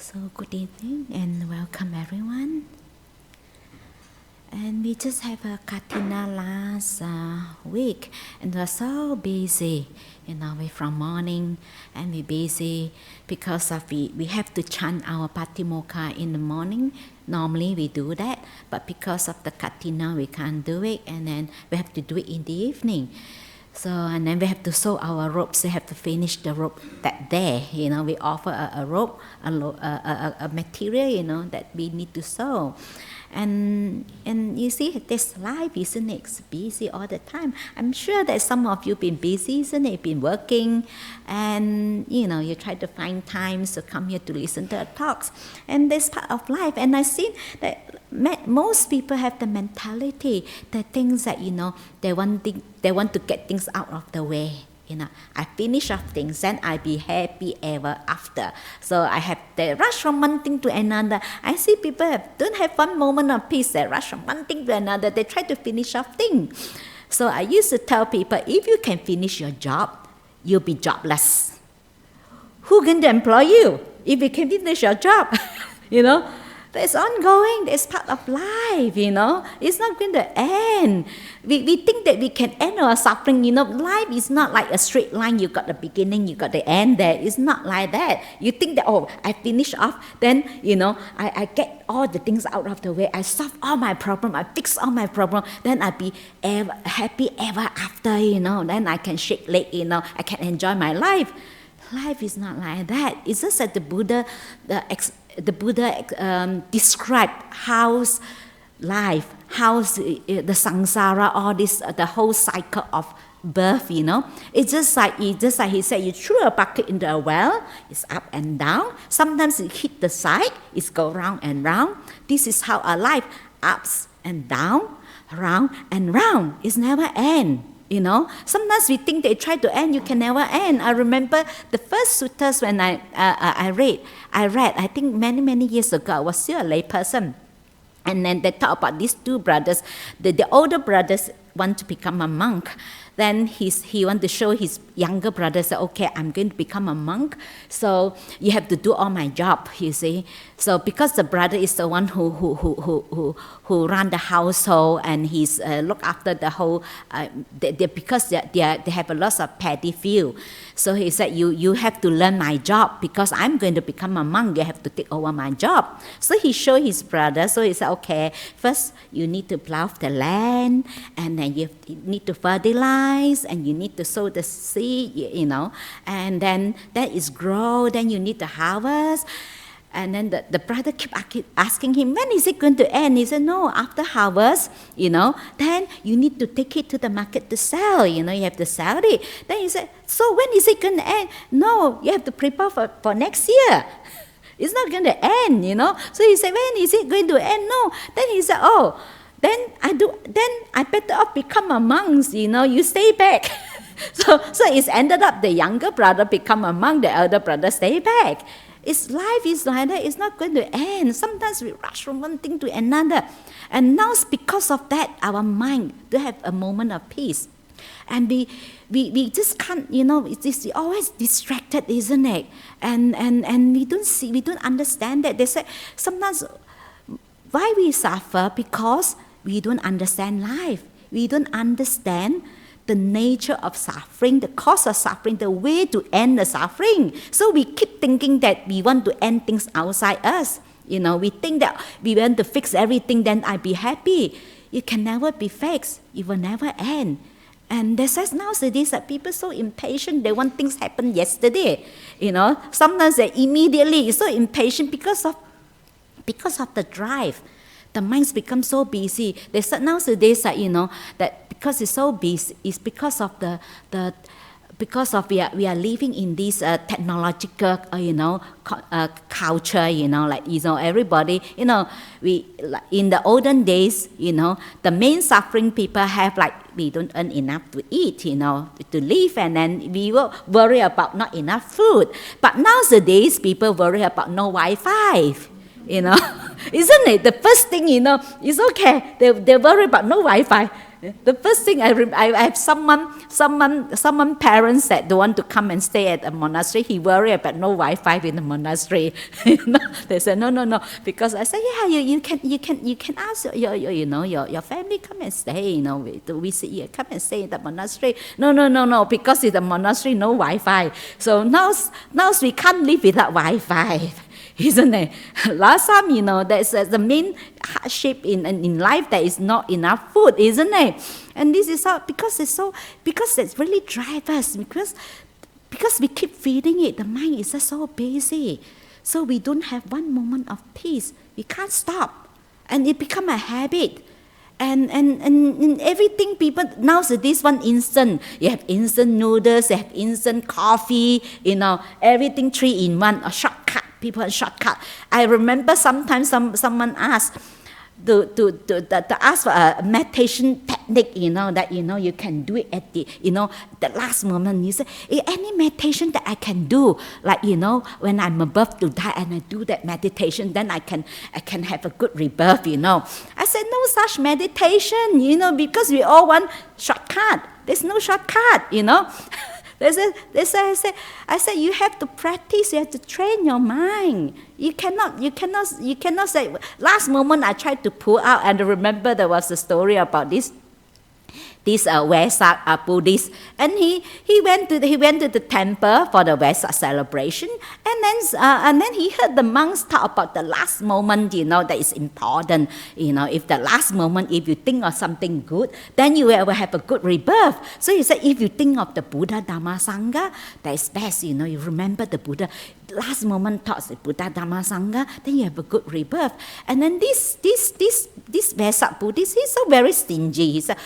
So good evening and welcome everyone. And we just have a Katina last week and we're so busy, we from morning and we're busy because of we have to chant our Patimokkha in the morning. Normally we do that, but because of the Katina we can't do it, and then we have to do it in the evening. So, and then we have to sew our robes. We have to finish the robe that day. We offer a robe, a material, that we need to sew. And you see, this life, isn't it? It's busy all the time. I'm sure that some of you been busy, isn't it? Been working, and you try to find times to come here to listen to our talks. And that's part of life. And I see that most people have the mentality that things that they want to get things out of the way. I finish off things, then I be happy ever after. So I have the rush from one thing to another. I see people don't have one moment of peace. They rush from one thing to another. They try to finish off things. So I used to tell people, if you can finish your job, you'll be jobless. Who's going to employ you if you can finish your job? That's ongoing. That's part of life, It's not going to end. We think that we can end our suffering. Life is not like a straight line. You got the beginning, you got the end there. It's not like that. You think that, I finish off, then, I get all the things out of the way. I solve all my problem. I fix all my problem. Then I'll be happy ever after, Then I can shake leg, I can enjoy my life. Life is not like that. It's just that the Buddha described how's life, how's the samsara, all this, the whole cycle of birth, It's just like he said, you threw a bucket into a well, it's up and down. Sometimes it hit the side, it's go round and round. This is how our life, ups and down, round and round. It's never end. Sometimes we think they try to end, you can never end. I remember the first suttas when I read, I think many years ago. I was still a lay person. And then they talk about these two brothers. The older brothers want to become a monk. Then he want to show his younger brother, say, okay, I'm going to become a monk, so you have to do all my job, you see. So because the brother is the one who run the household, and he's look after the whole, because they have a lot of paddy field. So he said, you have to learn my job, because I'm going to become a monk, you have to take over my job. So he showed his brother, so he said, okay, first you need to plow the land, and then you need to fertilize, and you need to sow the seed, and then that is grow, then you need to harvest. And then the brother kept asking him, when is it going to end? He said, no, after harvest, then you need to take it to the market to sell, you have to sell it. Then he said, so when is it going to end? No, you have to prepare for next year. It's not going to end, So he said, when is it going to end? No. Then he said, then I better off become a monk, you stay back. So it's ended up the younger brother become a monk, the elder brother stay back. Life is like that. It's not going to end. Sometimes we rush from one thing to another. And now because of that, our mind to have a moment of peace. And we just can't, it's always distracted, isn't it? And we don't understand that. They say sometimes why we suffer, because we don't understand life. We don't understand the nature of suffering, the cause of suffering, the way to end the suffering. So we keep thinking that we want to end things outside us. We think that we want to fix everything, then I'll be happy. It can never be fixed. It will never end. And they say nowadays that people are so impatient, they want things happen yesterday. Sometimes they immediately so impatient because of the drive. The minds become so busy. They said nowadays that that because it's so busy, it's because of because of we are living in this technological culture, everybody, we in the olden days, the main suffering people have, like, we don't earn enough to eat, to live, and then we will worry about not enough food. But nowadays people worry about no Wi-Fi. Isn't it? The first thing, it's okay. They worry about no Wi-Fi. The first thing I have someone parents that don't want to come and stay at the monastery. He worry about no Wi-Fi in the monastery. They said no, because I said you can ask your family come and stay. To visit you, come and stay in the monastery. No, because in the monastery no Wi-Fi. So now we can't live without Wi-Fi. Isn't it? Last time, that's the main hardship in life. There is not enough food, isn't it? And this is how because it's really drives us because we keep feeding it. The mind is just so busy, so we don't have one moment of peace. We can't stop, and it become a habit. And everything people nowadays one instant. You have instant noodles, you have instant coffee, everything 3 in 1, a shortcut. People are shortcut. I remember sometimes someone asked to ask for a meditation technique, that you can do it at the last moment. You say, any meditation that I can do, like when I'm about to die and I do that meditation, then I can have a good rebirth. I said no such meditation, because we all want shortcut. There's no shortcut, I said you have to practice, you have to train your mind. You cannot say, last moment I tried to pull out, and remember there was a story about this Vesak Buddhist, and he went to the temple for the Vesak celebration, and then he heard the monks talk about the last moment, that is important. If the last moment, if you think of something good, then you will have a good rebirth. So he said, if you think of the Buddha, Dhamma, Sangha, that is best. You remember the Buddha. Last moment thoughts, the Buddha, Dhamma, Sangha, then you have a good rebirth. And then this Vesak Buddhist, he's so very stingy. He said,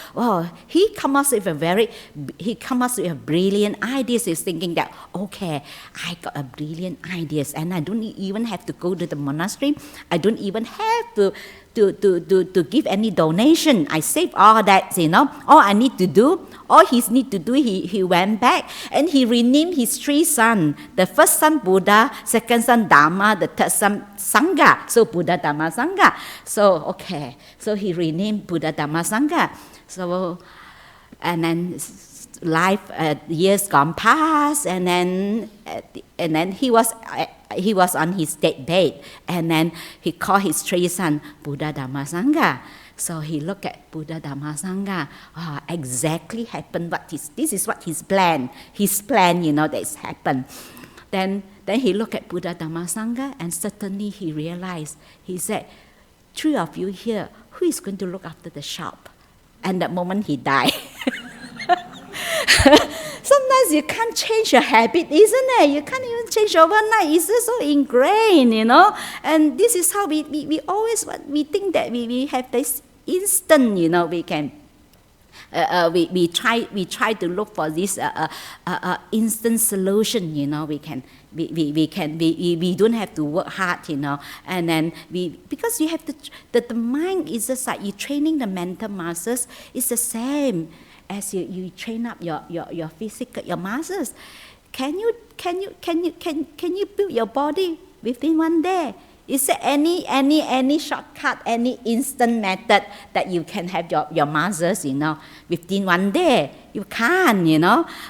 he comes up with a brilliant ideas. He's thinking that, okay, I got a brilliant ideas, and I don't even have to go to the monastery. I don't even have to give any donation. I save all that, all I need to do, all he need to do, he went back and he renamed his 3 sons. The first son Buddha, second son Dhamma, the third son Sangha. So Buddha, Dhamma, Sangha. So he renamed Buddha, Dhamma, Sangha. So, and then years gone past, and then he was on his deathbed, and then he called his 3 sons Buddha, Dhamma, Sangha. So he looked at Buddha, Dhamma, Sangha. Exactly happened this is what his plan, that is happened. Then he looked at Buddha, Dhamma, Sangha, and suddenly he realized, he said, 3 of you here, who is going to look after the shop? And that moment he died. Sometimes you can't change your habit, isn't it? You can't even change overnight. It's just so ingrained, And this is how we always we think that we have this instant, we can. We try to look for this instant solution. We don't have to work hard. And then because you have to. The mind is just like you training the mental muscles. It's the same as you train up your physical, your muscles. Can you build your body within one day? Is there any shortcut, any instant method that you can have your muscles, within one day? You can't,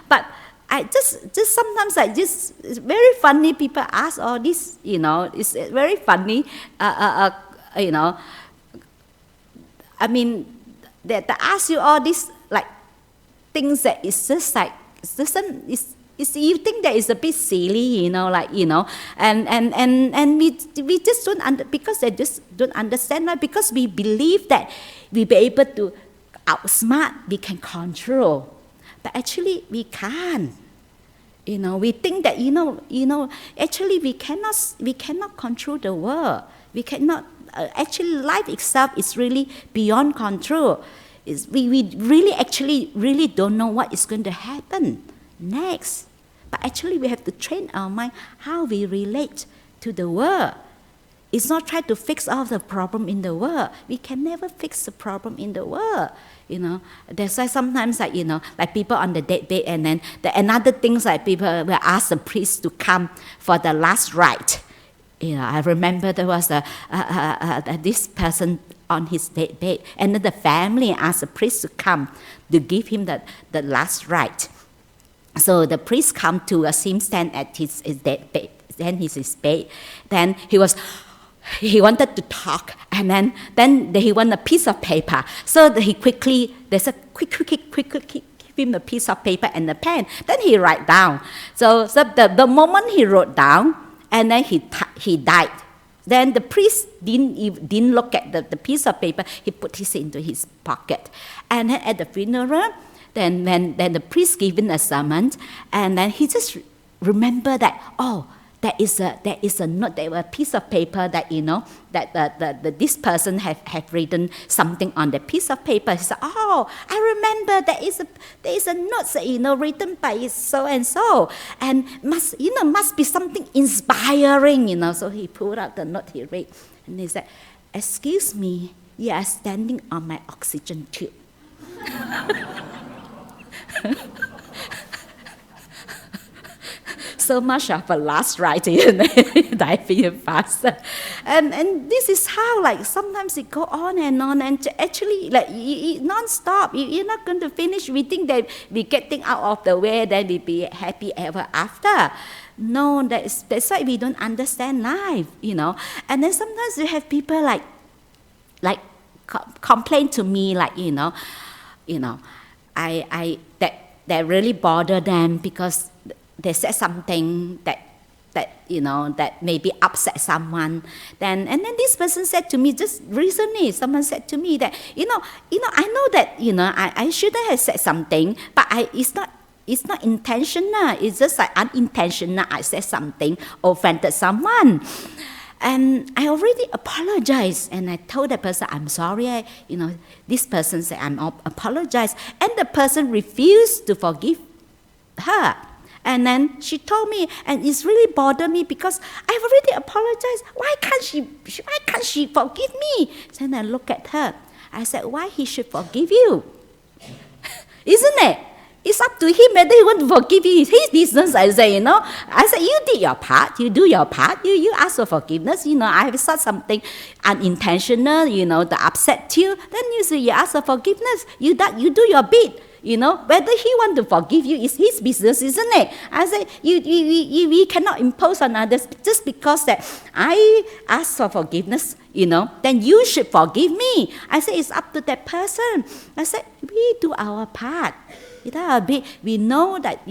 But I just sometimes it's very funny. People ask all this, it's very funny. I mean, they ask you all this like things that it's just like you think that it's a bit silly, and we just don't because they just don't understand, right? Because we believe that we be able to outsmart, we can control, but actually we can't. We think that actually we cannot control the world. We cannot. Actually, life itself is really beyond control. We really don't know what is going to happen next. But actually we have to train our mind how we relate to the world. It's not try to fix all the problem in the world. We can never fix the problem in the world. That's why sometimes like people on the deathbed, and then another things like people will ask the priest to come for the last rite. I remember there was this person on his deathbed, and then the family asked the priest to come to give him the last rite. So the priest come to him stand at his deathbed, then his bed. Then he wanted to talk, and then he wanted a piece of paper. So they said, quick, give him a piece of paper and a pen. Then he write down. So the moment he wrote down, and then he died. Then the priest didn't look at the piece of paper. He put it into his pocket. And then at the funeral, then the priest given a sermon, and then he just remember that, there is a note, there was a piece of paper that that this person have written something on the piece of paper. He said, I remember there is a note written by so and so, and must be something inspiring, So he pulled out the note he read, and he said, "Excuse me, you are standing on my oxygen tube." So much of a last rite, diving faster, and this is how sometimes it go on, and actually non-stop. You're not going to finish. We think that we getting out of the way, then we be happy ever after. No, that's why we don't understand life, And then sometimes you have people complain to me, that really bother them because they said something that maybe upset someone. And then this person said to me just recently, someone said to me that, I know that, I shouldn't have said something, but it's not intentional. It's just unintentional. I said something, offended someone. And I already apologized, and I told the person, I'm sorry. This person said, I'm apologize. And the person refused to forgive her. And then she told me, and it's really bothered me because I've already apologized. Why can't she forgive me? Then I look at her. I said, why he should forgive you? Isn't it? It's up to him whether he want to forgive you. It's his business, I say, I said, you did your part. You do your part. You ask for forgiveness. I have said something unintentional, that upset you. Then you say, you ask for forgiveness. You do your bit. Whether he want to forgive you is his business, isn't it? I say, we cannot impose on others just because that I ask for forgiveness, then you should forgive me. I say, it's up to that person. I said, we do our part. We know that,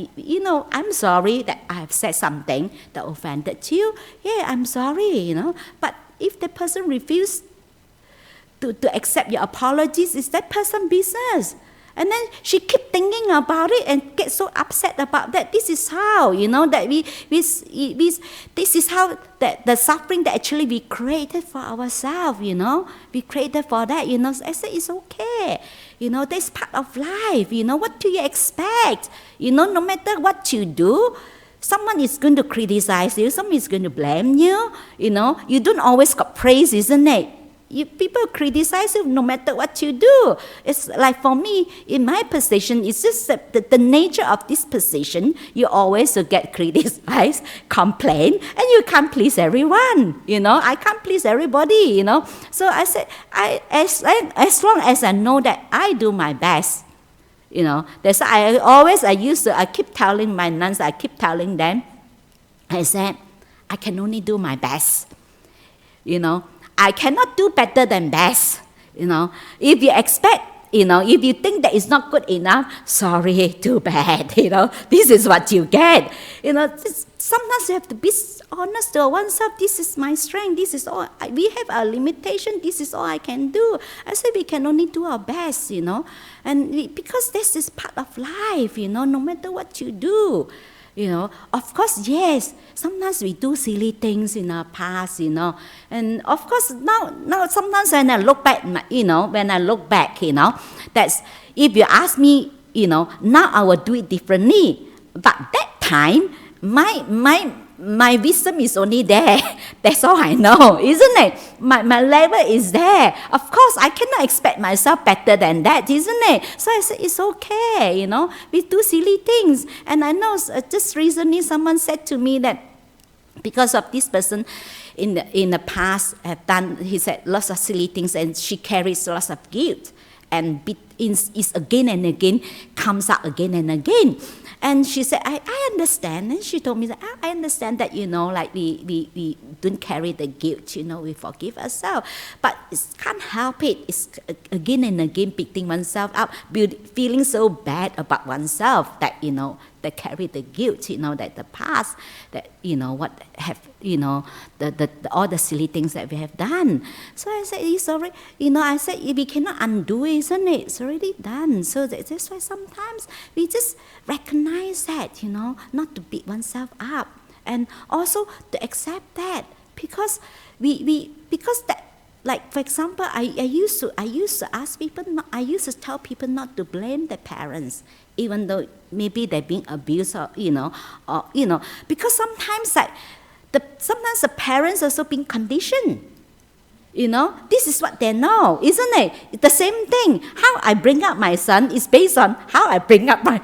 I'm sorry that I have said something that offended you. Yeah, I'm sorry, But if the person refuses to accept your apologies, it's that person's business. And then she keep thinking about it and get so upset about that. This is how, that this is how that the suffering that actually we created for ourselves, We created for that, I said, it's okay. That's part of life, What do you expect? No matter what you do, someone is going to criticize you, someone is going to blame you, You don't always got praise, isn't it? People criticize you no matter what you do. It's like for me, in my position, it's just the nature of this position. You always get criticized, complain, and you can't please everyone. I can't please everybody. So I said, as long as I know that I do my best, that's why I keep telling my nuns, I keep telling them, I said, I can only do my best. I cannot do better than best. If you expect, if you think that it's not good enough, sorry, too bad. This is what you get. Sometimes you have to be honest to oneself. This is my strength. This is all. We have a limitation. This is all I can do. I say we can only do our best, and because this is part of life, no matter what you do. Of course, yes, sometimes we do silly things in our past, and of course now sometimes when I look back, that's, if you ask me, now I will do it differently, but that time, my wisdom is only there. That's all I know, isn't it? My level is there. Of course, I cannot expect myself better than that, isn't it? So I said, it's okay, we do silly things. And I know just recently someone said to me that, Because of this person in the past have done, he said, lots of silly things, and she carries lots of guilt, and is again and again, comes out again and again. And she said, I understand. And she told me that I understand that, like we don't carry the guilt, we forgive ourselves. But it can't help it. It's again and again beating oneself up, feeling so bad about oneself that, that carry the guilt, that the past, that, what have, all the silly things that we have done. So I said, it's already, I said, we cannot undo it, isn't it? It's already done. So that's why sometimes we just recognize that, not to beat oneself up. And also to accept that, because because that, like for example, I used to ask people, I used to tell people not to blame their parents, even though maybe they're being abused, or because sometimes sometimes the parents also being conditioned. This is what they know, isn't it? It's the same thing. How I bring up my son is based on how I bring up my,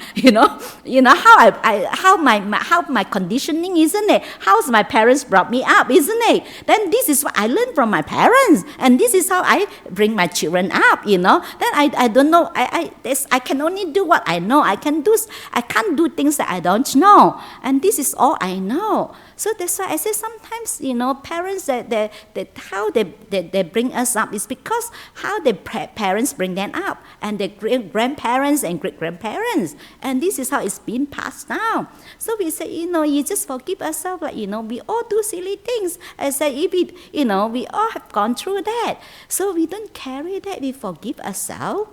how my conditioning, isn't it? How's my parents brought me up, isn't it? Then this is what I learned from my parents, and this is how I bring my children up. Then I don't know. I can only do what I know. I can't do things that I don't know, and this is all I know. So that's why I say sometimes, parents that how they bring us up is because how their parents bring them up, and their grandparents and great-grandparents. And this is how it's been passed down. So we say, you just forgive ourselves, like, we all do silly things. I say, if we all have gone through that. So we don't carry that, we forgive ourselves.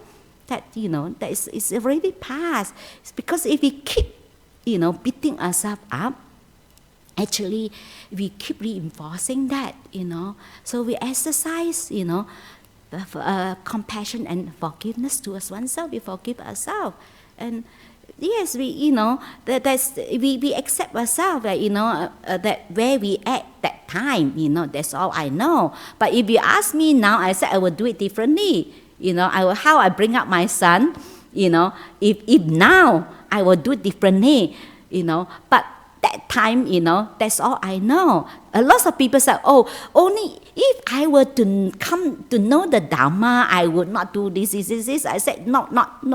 That, that is already past. It's because if we keep, beating ourselves up, actually, we keep reinforcing that, So we exercise, compassion and forgiveness towards oneself. We forgive ourselves. And yes, we accept ourselves, that where we at that time, that's all I know. But if you ask me now, I said I will do it differently. How I bring up my son, if now I will do it differently, But that time, that's all I know. A lot of people say, only if I were to come to know the Dhamma, I would not do this. I said, no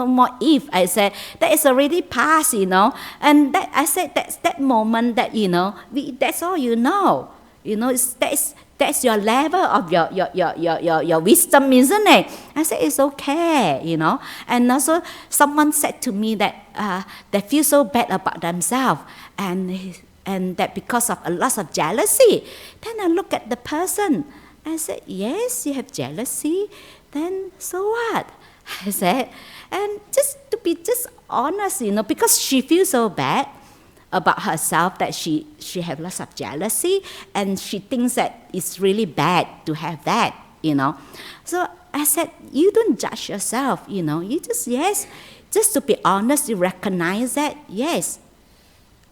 more if. I said, that is already past, And that I said, that's that moment that, that's all you know. That's your level of your wisdom, isn't it? I said, it's okay, And also, someone said to me that they feel so bad about themselves, and that because of a lot of jealousy. Then I look at the person. I said, yes, you have jealousy. Then so what? I said, and just to be just honest, because she feels so bad about herself that she has lots of jealousy, and she thinks that it's really bad to have that, So I said, you don't judge yourself, you just, yes, just to be honest, you recognize that, yes,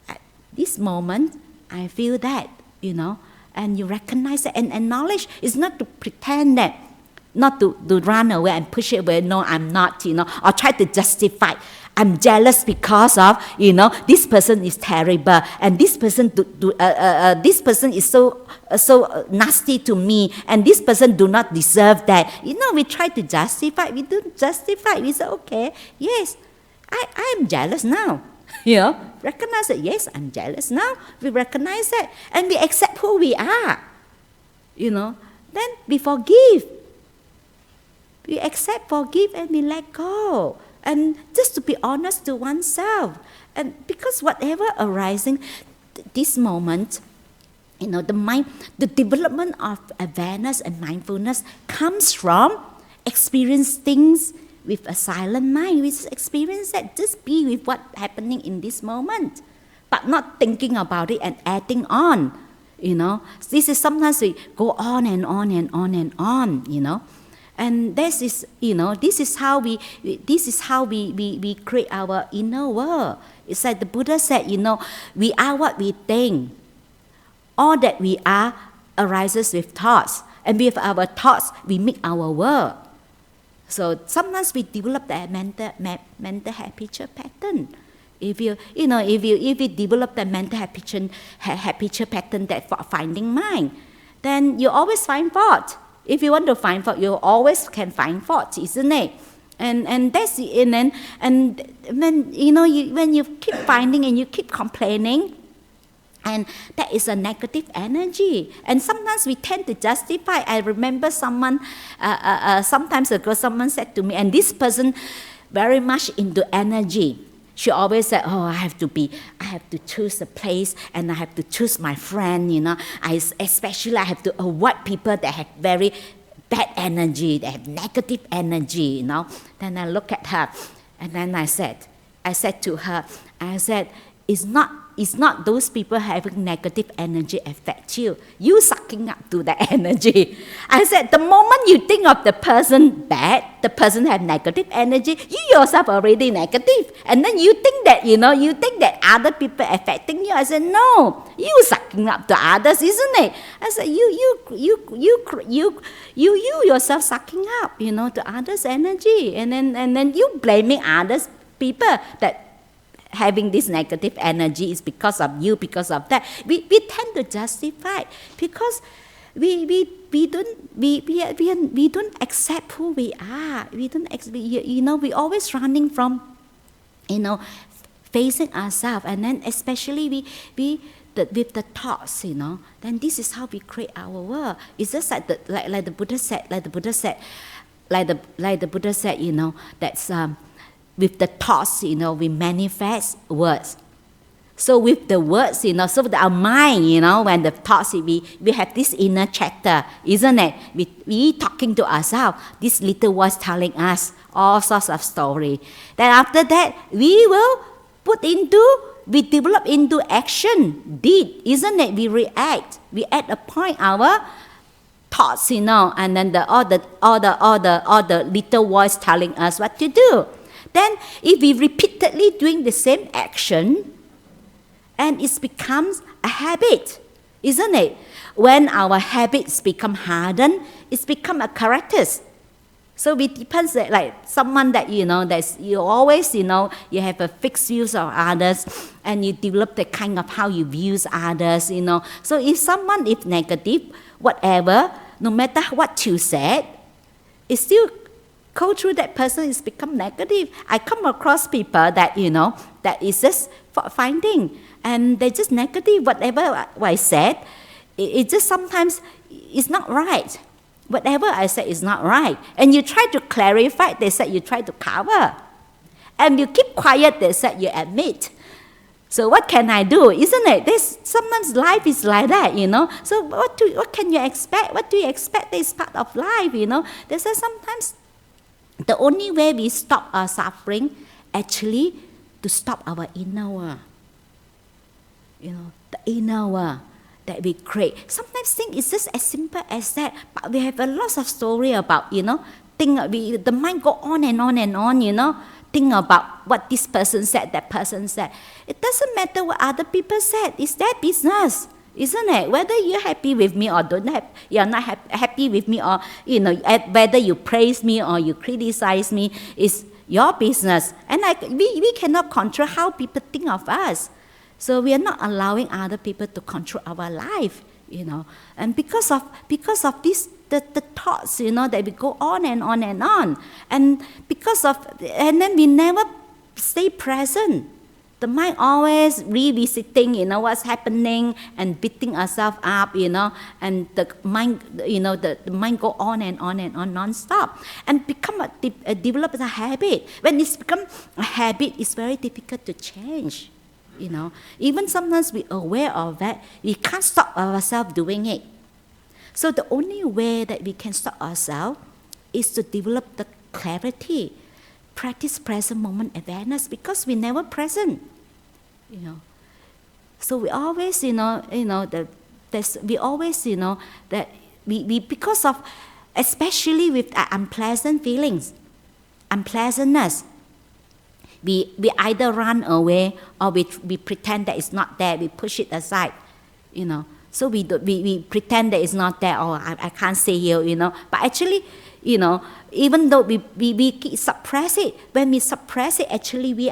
at this moment, I feel that, and you recognize it and acknowledge. It's not to pretend that, not to run away and push it away, no, I'm not, or try to justify. I'm jealous because of, this person is terrible, and this person this person is so nasty to me, and this person do not deserve that. We try to justify. We don't justify. We say, okay, yes, I am jealous now. Recognize that, yes, I'm jealous now. We recognize that, and we accept who we are. Then we forgive. We accept, forgive, and we let go. And just to be honest to oneself. And because whatever arising, this moment, the development of awareness and mindfulness comes from experience things with a silent mind. We just experience that, just be with what's happening in this moment, but not thinking about it and adding on. This is sometimes we go on and on and on and on. And this is, this is how we create our inner world. It's like the Buddha said, we are what we think. All that we are arises with thoughts, and with our thoughts we make our world. So sometimes we develop that mental habitual pattern. If you develop the mental habitual pattern that for finding mind, then you always find fault. If you want to find fault, you always can find fault, isn't it? And that's and when when you keep finding and you keep complaining, and that is a negative energy. And sometimes we tend to justify. I remember sometimes ago, someone said to me, and this person very much into energy. She always said, "Oh, I have to choose a place, and I have to choose my friend. Especially I have to avoid people that have very bad energy, that have negative energy. Then I look at her, and then I said to her, it's not those people having negative energy affect you. You sucking up to that energy. I said, the moment you think of the person bad, the person have negative energy, you yourself already negative. And then you think that other people affecting you. I said, no, you sucking up to others, isn't it? I said, you yourself sucking up, to others' energy. And then you blaming others people that having this negative energy is because of you, because of that. We tend to justify because we don't accept who we are. We always running from facing ourselves, and then especially with the thoughts, then this is how we create our world. It's just like the Buddha said, that's with the thoughts, we manifest words. So with the words, so with our mind, when the thoughts, we have this inner chatter, isn't it? We talking to ourselves, this little voice telling us all sorts of story. Then after that, we develop into action, deed, isn't it? We react. We at a point our thoughts, and then all the little voice telling us what to do. Then if we repeatedly doing the same action, and it becomes a habit, isn't it? When our habits become hardened, it's become a character. So it depends, like someone that that's you always you have a fixed views of others, and you develop the kind of how you views others. So if someone is negative, whatever, no matter what you said, it's still go through that person is become negative. I come across people that that is just finding, and they're just negative. Whatever I said, it just sometimes it's not right. Whatever I said is not right, and you try to clarify. They said you try to cover, and you keep quiet. They said you admit. So what can I do? Isn't it? Sometimes life is like that, So what can you expect? What do you expect? That is part of life, They say sometimes the only way we stop our suffering, actually, to stop our inner world. The inner world that we create. Sometimes think it's just as simple as that, but we have a lot of story about, the mind go on and on and on, think about what this person said, that person said. It doesn't matter what other people said. It's their business. Isn't it? Whether you're happy with me or you're not happy with me, or whether you praise me or you criticize me, is your business. And we cannot control how people think of us. So we are not allowing other people to control our life, And because of this, the thoughts, that we go on and on and on, and then we never stay present. The mind always revisiting, what's happening and beating ourselves up, and the mind, the mind go on and on and on non-stop, and develop a habit. When it's become a habit, it's very difficult to change, Even sometimes we're aware of that, we can't stop ourselves doing it. So the only way that we can stop ourselves is to develop the clarity, practice present moment awareness, because we're never present, So we always, we always, that we because of, especially with unpleasant feelings, unpleasantness, we either run away or we pretend that it's not there. We push it aside, So we pretend that it's not there. Or I can't say here, But actually, even though we suppress it, when we suppress it, actually we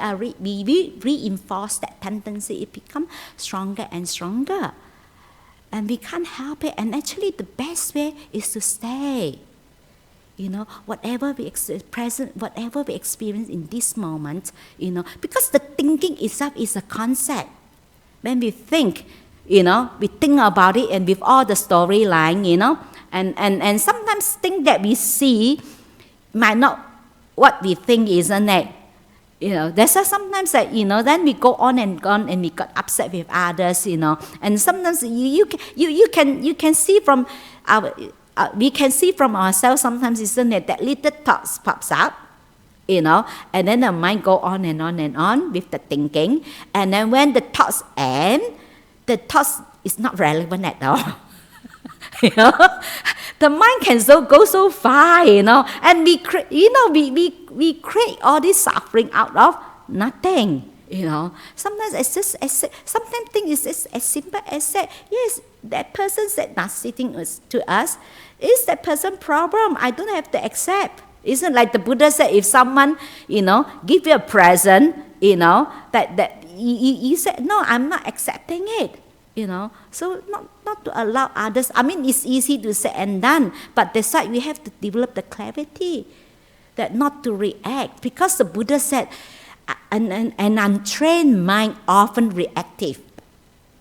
reinforce that tendency. It becomes stronger and stronger. And we can't help it. And actually the best way is to stay. Whatever we whatever we experience in this moment, because the thinking itself is a concept. When we think, we think about it, and with all the storyline, and sometimes things that we see might not what we think, isn't it? There's sometimes that, then we go on and we got upset with others, and sometimes you can see from we can see from ourselves sometimes, isn't it, that little thoughts pops up, and then the mind go on and on and on with the thinking, and then when the thoughts end, the thoughts is not relevant at all. The mind can go so far, and we create all this suffering out of nothing. Sometimes it's just sometimes things is just as simple as that. Yes, that person said nasty things to us. Is that person problem? I don't have to accept. Isn't like the Buddha said, if someone give you a present, that you said no, I'm not accepting it. So not to allow others. I mean, it's easy to say and done, but that's why we have to develop the clarity, that not to react, because the Buddha said, an untrained mind often reactive.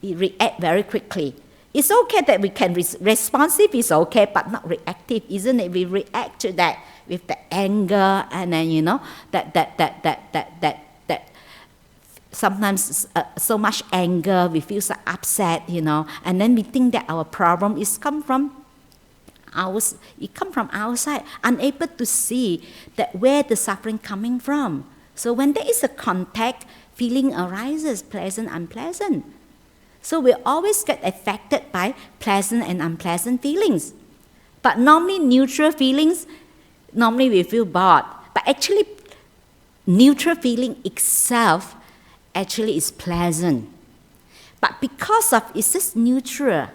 It react very quickly. It's okay that we can responsive is okay, but not reactive, isn't it? We react to that with the anger, and then that sometimes so much anger, we feel so upset, and then we think that our problem is come from outside, unable to see that where the suffering coming from. So when there is a contact, feeling arises, pleasant, unpleasant. So we always get affected by pleasant and unpleasant feelings. But normally neutral feelings, normally we feel bored. But actually, neutral feeling itself actually is pleasant. But because of it's just neutral,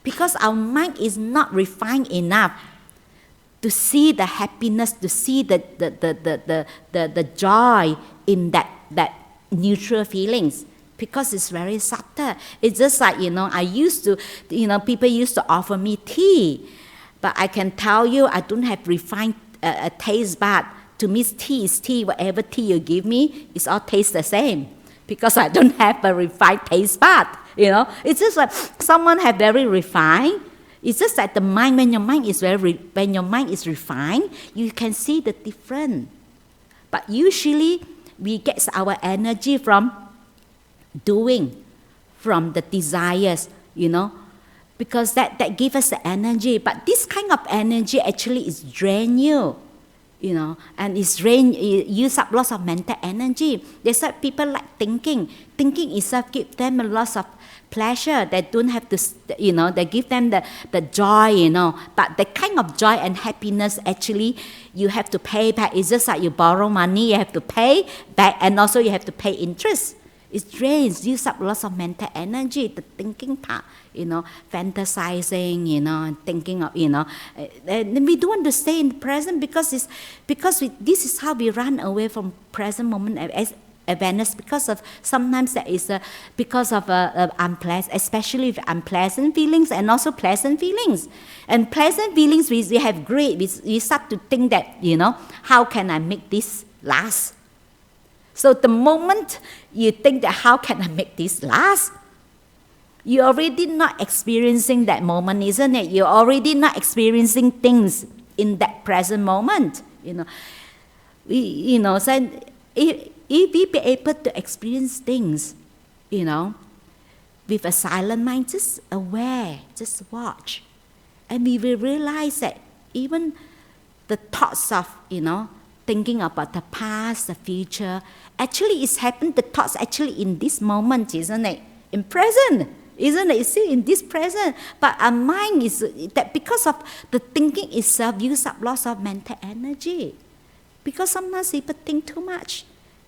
because our mind is not refined enough to see the happiness, to see the joy in that neutral feelings, because it's very subtle. It's just like, I used to, people used to offer me tea, but I can tell you I don't have refined taste bud. To me, tea is tea. Whatever tea you give me, it's all taste the same, because I don't have a refined taste bud. It's just like someone have very refined. It's just that the mind, when your mind is refined, you can see the difference. But usually we get our energy from doing, from the desires, because that gives us the energy. But this kind of energy actually is drain you, and use up lots of mental energy. That's why people like thinking. Thinking itself gives them a lot of pleasure. They don't have to, they give them the joy, But the kind of joy and happiness, actually, you have to pay back. It's just like you borrow money, you have to pay back, and also you have to pay interest. It drains, use up lots of mental energy, the thinking part, fantasizing, and thinking of, and we don't want to stay in the present, because this is how we run away from present moment awareness, because of sometimes that is because of unpleasant, especially with unpleasant feelings and also pleasant feelings. And pleasant feelings, we have great, we start to think that, how can I make this last? So the moment you think that how can I make this last, you're already not experiencing that moment, isn't it? You're already not experiencing things in that present moment. So if we be able to experience things, with a silent mind, just aware, just watch, and we will realize that even the thoughts of, thinking about the past, the future, actually it's happened, the thoughts actually in this moment, isn't it? In present, isn't it? It's still in this present. But our mind is, that because of the thinking itself, use up lots of mental energy. Because sometimes people think too much,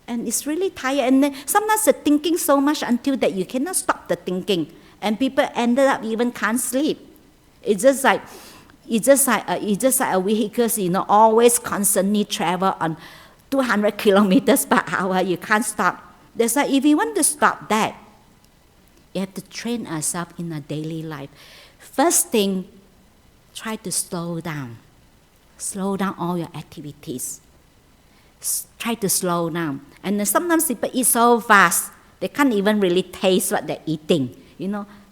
and it's really tired. And then sometimes the thinking so much until that you cannot stop the thinking. And people ended up even can't sleep. It's just like, it's just like a vehicles, always constantly travel on 200 kilometers per hour. You can't stop. That's why if you want to stop that, you have to train ourselves in our daily life. First thing, try to slow down. Slow down all your activities. Try to slow down. And then sometimes people eat so fast, they can't even really taste what they're eating.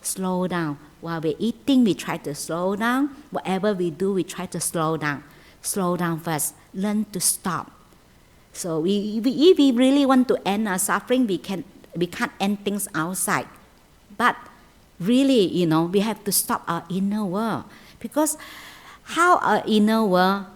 Slow down. While we're eating, we try to slow down. Whatever we do, we try to slow down. Slow down first. Learn to stop. So if we really want to end our suffering, we can't end things outside. But really, we have to stop our inner world. Because how our inner world,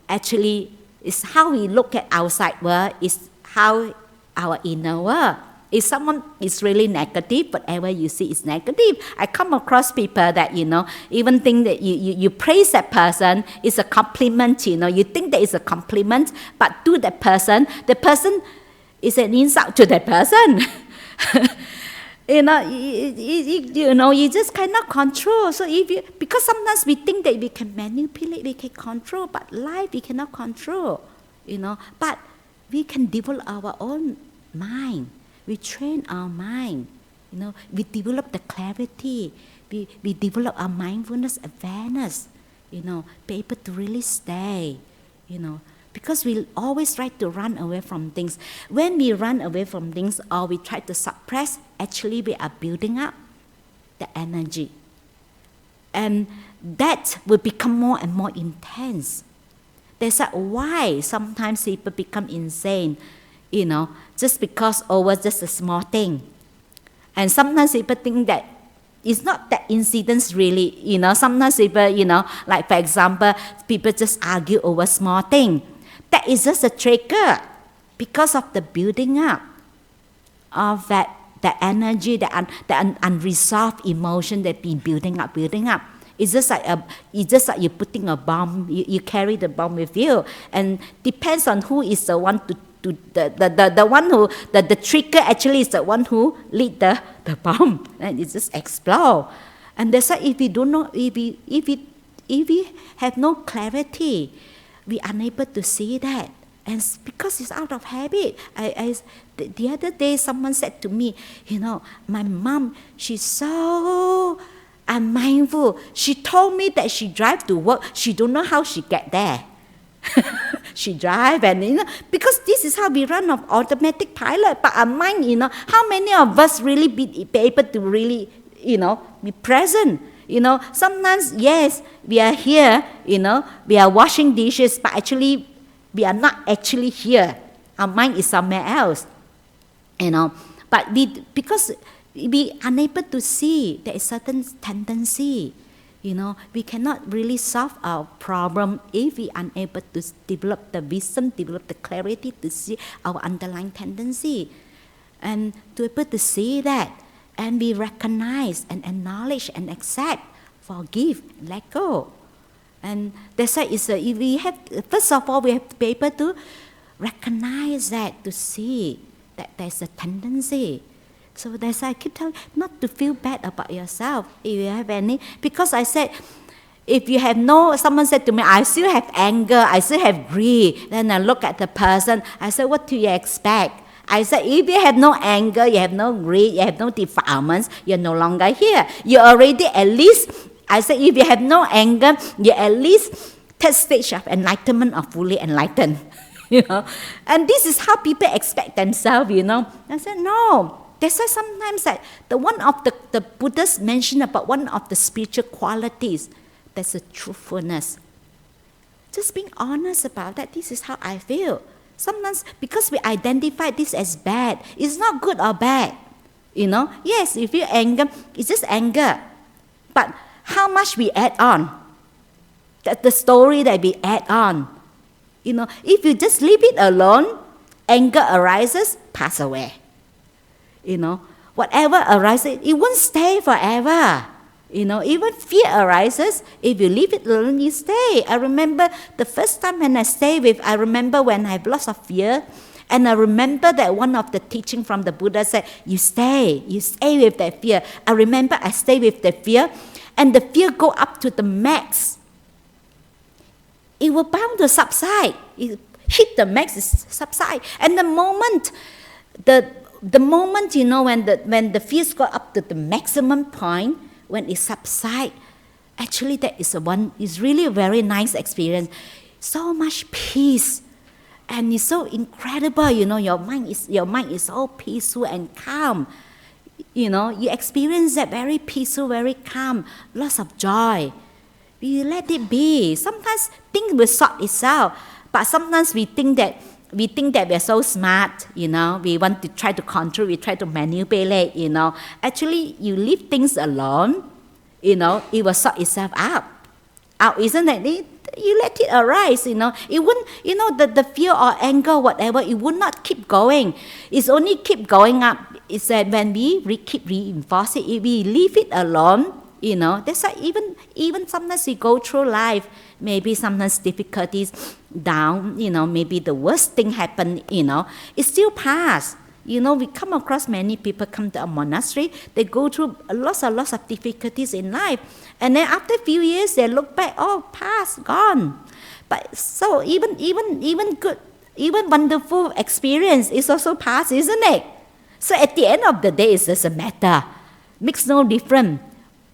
actually is how we look at outside world is how our inner world. If someone is really negative, whatever you see is negative. I come across people that, even think that you praise that person is a compliment, You think that it's a compliment, but to that person, the person is an insult to that person. You just cannot control. So because sometimes we think that we can manipulate, we can control, but life we cannot control, But we can develop our own mind. We train our mind, We develop the clarity. We develop our mindfulness awareness, Be able to really stay, Because we always try to run away from things. When we run away from things or we try to suppress, actually we are building up the energy. And that will become more and more intense. That's why sometimes people become insane, just because over just a small thing. And sometimes people think that it's not that incidents really, Sometimes people, like for example, people just argue over small thing. That is just a trigger because of the building up of the energy, the unresolved emotion that been building up. It's just like you're putting a bomb. You carry the bomb with you, and depends on who is the one the one who the trigger actually is the one who lead the bomb, and it just explode. And that's why if we don't know, if we have no clarity, we are unable to see that. And because it's out of habit. The other day someone said to me, my mom, she's so unmindful. She told me that she drive to work. She don't know how she get there. She drive and, because this is how we run off automatic pilot. But our mind, how many of us really be able to really, be present? Sometimes, yes, we are here, we are washing dishes, but actually, we are not actually here. Our mind is somewhere else, But because we are unable to see, there is certain tendency, we cannot really solve our problem if we are unable to develop the wisdom, develop the clarity to see our underlying tendency. And to be able to see that, and we recognize and acknowledge and accept, forgive, let go. And that's why first of all, we have to be able to recognize that, to see that there's a tendency. So that's why I keep telling you not to feel bad about yourself if you have any. Because I said, if you have someone said to me, I still have anger, I still have greed. Then I look at the person, I said, what do you expect? I said, if you have no anger, you have no greed, you have no defilements, you're no longer here. You already at least, I said, if you have no anger, you at least third stage of enlightenment or fully enlightened. And this is how people expect themselves, I said, no. That's why sometimes one of the Buddhists mentioned about one of the spiritual qualities, that's the truthfulness. Just being honest about that, this is how I feel. Sometimes because we identify this as bad, it's not good or bad. Yes, if you anger, it's just anger. But how much we add on, the story that we add on. If you just leave it alone, anger arises, pass away. Whatever arises, it won't stay forever. Even fear arises, if you leave it alone, you stay. I remember the first time when I remember when I have lots of fear, and I remember that one of the teaching from the Buddha said, you stay with that fear. I remember I stay with the fear, and the fear go up to the max, it will bound to subside. It hit the max, it subside. And the moment, when the fears go up to the maximum point, when it subside, actually that is really a very nice experience. So much peace. And it's so incredible, your mind is so peaceful and calm. You experience that very peaceful, very calm, lots of joy. We let it be. Sometimes things will sort itself, but sometimes we think that we're so smart, we want to try to control, we try to manipulate, Actually, you leave things alone, it will sort itself out, isn't it? You let it arise, it wouldn't, the fear or anger, whatever, it would not keep going. It's only keep going up. It's that when we keep reinforcing it, we leave it alone, That's why even sometimes we go through life, maybe sometimes difficulties down, maybe the worst thing happen, it still pass. We come across many people come to a monastery, they go through lots of difficulties in life. And then after a few years, they look back, past, gone. But so even good, even wonderful experience is also past, isn't it? So at the end of the day, it's just a matter. Makes no difference.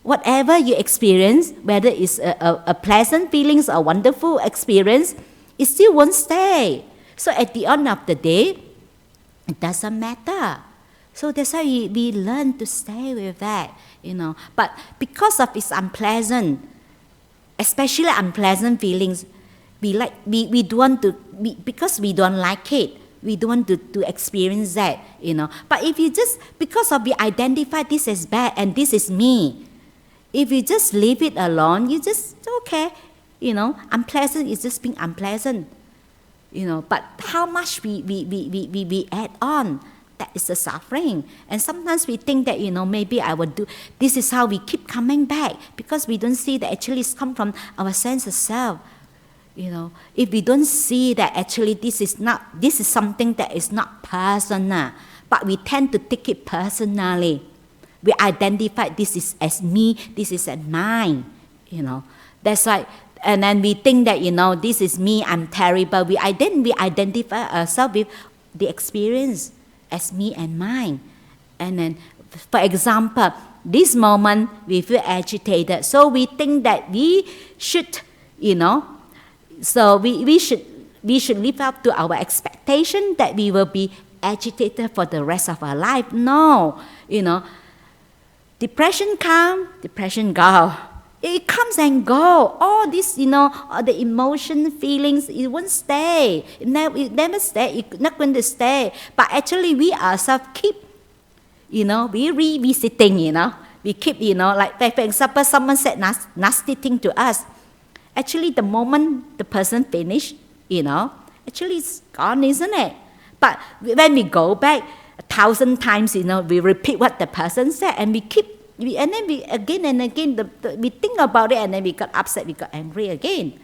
Whatever you experience, whether it's a pleasant feelings or wonderful experience, it still won't stay. So at the end of the day, it doesn't matter. So that's why we learn to stay with that, But because of its unpleasant, especially unpleasant feelings, we don't want to, because we don't like it, we don't want to experience that, But if you just, because of we identify this as bad and this is me, if you just leave it alone, you just, okay, unpleasant is just being unpleasant, But how much we add on, that is the suffering. And sometimes we think that, maybe I will do, this is how we keep coming back, because we don't see that actually it's come from our sense of self. If we don't see that actually this is something that is not personal, but we tend to take it personally. We identify this is as me, this is as mine, That's why, and then we think that, this is me, I'm terrible. We identify ourselves with the experience as me and mine. And then, for example, this moment we feel agitated, so we think that we should, so we should live up to our expectation that we will be agitated for the rest of our life. No, depression come, depression go. It comes and go. All this, all the emotion, feelings, it won't stay. It never stay. It's not going to stay. But actually, we ourselves keep, we revisiting, We keep, like for example, someone said nasty thing to us. Actually, the moment the person finished, actually it's gone, isn't it? But when we go back 1,000 times, we repeat what the person said, and we keep, and then we again and again, we think about it, and then we got upset, we got angry again.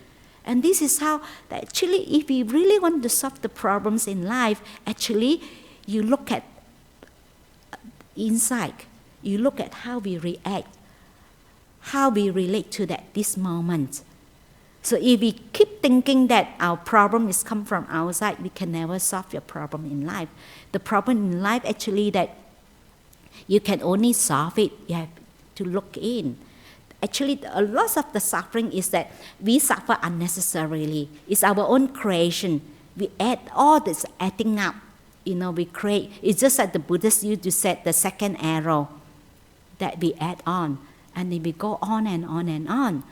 And this is how, actually, if we really want to solve the problems in life, actually, you look at inside, you look at how we react, how we relate to this moment. So if we keep thinking that our problem is come from outside, we can never solve your problem in life. The problem in life actually that you can only solve it, you have to look in. Actually, a lot of the suffering is that we suffer unnecessarily. It's our own creation. We add all this adding up. We create. It's just like the Buddhists used to say, the second arrow that we add on. And then we go on and on and on.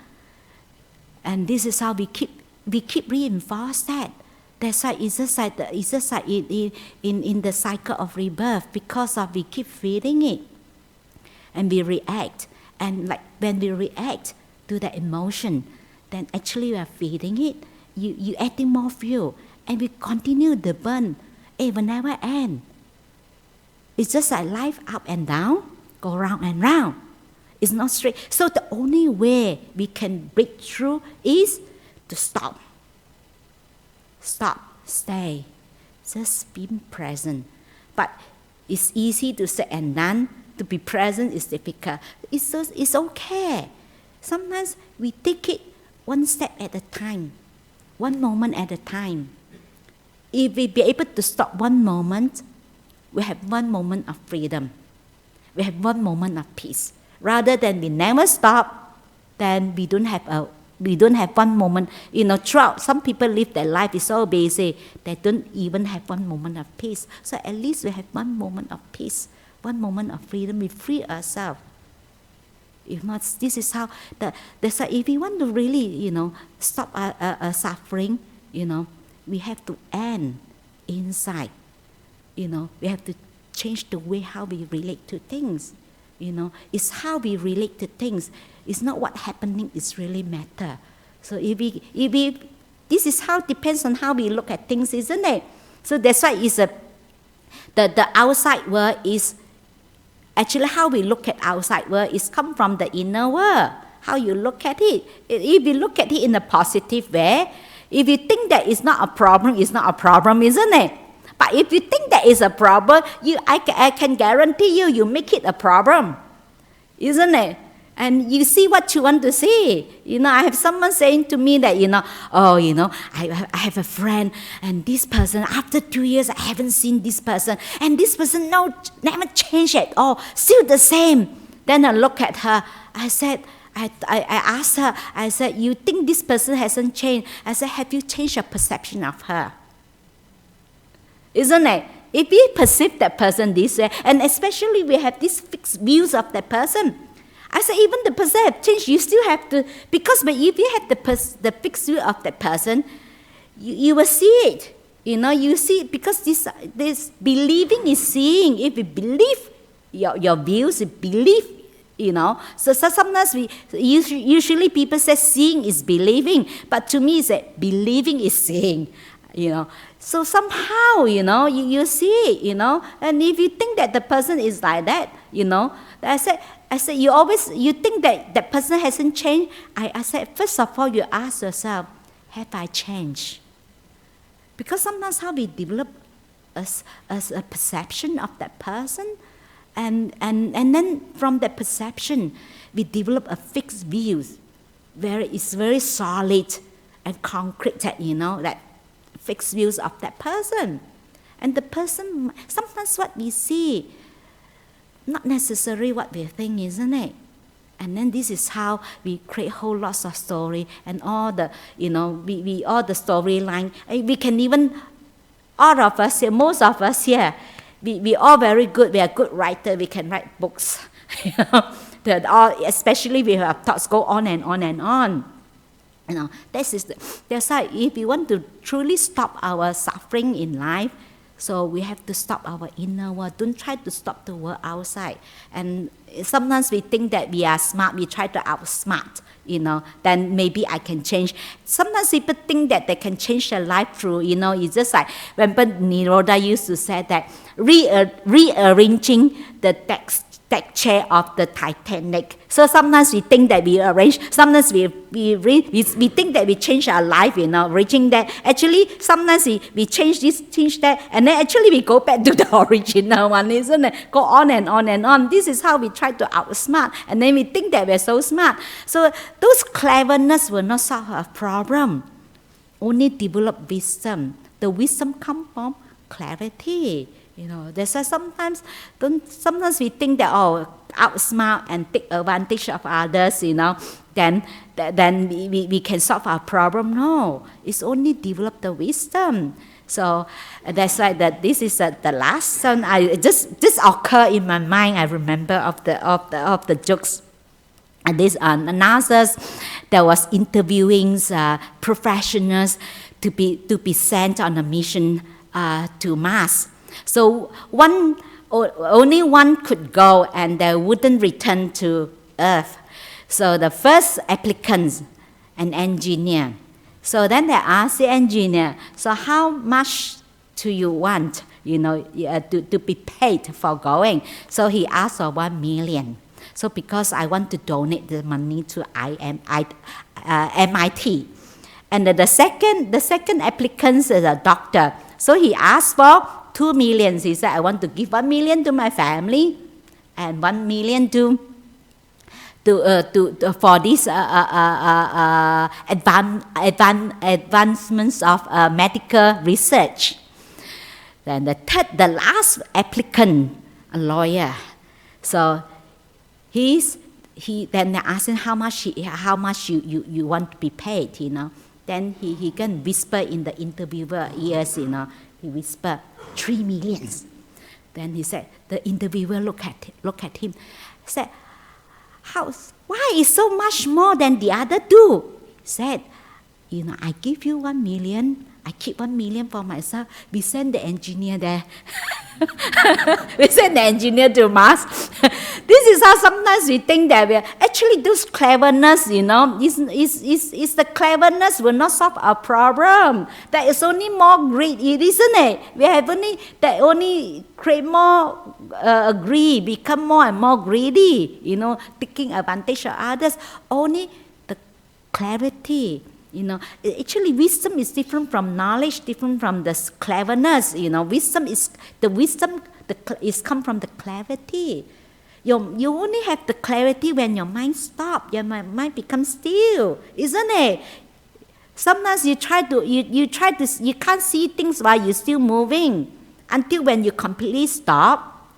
And this is how we keep reinforce that. That's why it's just like in the cycle of rebirth, because of we keep feeding it, and we react. And like when we react to the emotion, then actually we are feeding it. You adding more fuel, and we continue the burn. It will never end. It's just like life up and down, go round and round. It's not straight. So the only way we can break through is to stop. Stop, stay, just be present. But it's easy to say and done. To be present is difficult. It's okay. Sometimes we take it one step at a time, one moment at a time. If we be able to stop one moment, we have one moment of freedom. We have one moment of peace. Rather than we never stop, then we don't have one moment. Throughout, some people live their life is so busy, they don't even have one moment of peace. So at least we have one moment of peace, one moment of freedom. We free ourselves. If not, this is how that's why if we want to really, stop suffering, we have to end inside. We have to change the way how we relate to things. It's how we relate to things. It's not what happening is really matter. So if we this is how depends on how we look at things, isn't it? So that's why the outside world is actually how we look at outside world is come from the inner world. How you look at it. If you look at it in a positive way, if you think that it's not a problem, it's not a problem, isn't it? But if you think that is a problem, I can guarantee you make it a problem, isn't it? And you see what you want to see. I have someone saying to me that, I have a friend, and this person, after 2 years, I haven't seen this person. And this person, never changed at all, still the same. Then I look at her, I said, I asked her, I said, you think this person hasn't changed? I said, have you changed your perception of her? Isn't it? If we perceive that person this way, and especially we have these fixed views of that person, I said, even the person have changed, you still have to, because if you have the fixed view of that person, you will see it. You see it because this believing is seeing. If you believe your views, you believe, So sometimes usually people say seeing is believing, but to me it's that believing is seeing, So somehow, you see it, and if you think that the person is like that, I said, you think that that person hasn't changed? I said, first of all, you ask yourself, have I changed? Because sometimes how we develop as a perception of that person, and then from that perception, we develop a fixed view, where it's very solid and concrete, that fixed views of that person. And the person, sometimes what we see, not necessarily what we think, isn't it? And then this is how we create whole lots of story and all the, we all the storyline. We can even, all of us here, most of us here, we all very good. We are good writers. We can write books. Especially we have thoughts go on and on and on. That's why if we want to truly stop our suffering in life, so we have to stop our inner world. Don't try to stop the world outside. And sometimes we think that we are smart. We try to outsmart, then maybe I can change. Sometimes people think that they can change their life through, it's just like when Niroda used to say that rearranging the deck chair of the Titanic. So sometimes we think that we arrange, sometimes we think that we change our life, reaching that. Actually, sometimes we change this, change that, and then actually we go back to the original one, isn't it? Go on and on and on. This is how we try to outsmart, and then we think that we're so smart. So those cleverness will not solve our problem. Only develop wisdom. The wisdom comes from clarity. That's why sometimes we think that outsmart and take advantage of others, then we can solve our problem. No, it's only develop the wisdom. So that's why that this is the last one. I just occur in my mind. I remember of the jokes. And this NASA that was interviewing professionals to be sent on a mission to Mars. So only one could go, and they wouldn't return to Earth. So the first applicant, an engineer. So then they asked the engineer, so how much do you want, to be paid for going? So he asked for 1 million. So because I want to donate the money to MIT. And the second applicant is a doctor. So he asked for 2 million. He said, I want to give 1 million to my family and 1 million to for this advancements of medical research. Then the last applicant, a lawyer. So then they asked him how much you want to be paid, you know. Then he can whisper in the interviewer ears, you know. He whispered 3 million. Then he said, the interviewer look at him, said, why is so much more than the other two? He said, you know, I give you 1 million. I keep 1 million for myself. We send the engineer there. We send the engineer to Mars. This is how sometimes we think that actually this cleverness, you know, is the cleverness will not solve our problem. That is only more greed, isn't it? We have only create more greed, become more and more greedy, you know, taking advantage of others. Only the clarity. You know, actually, wisdom is different from knowledge, different from the cleverness. You know, wisdom is come from the clarity. You only have the clarity when your mind stops. Your mind becomes still, isn't it? Sometimes you can't see things while you're still moving. Until when you completely stop,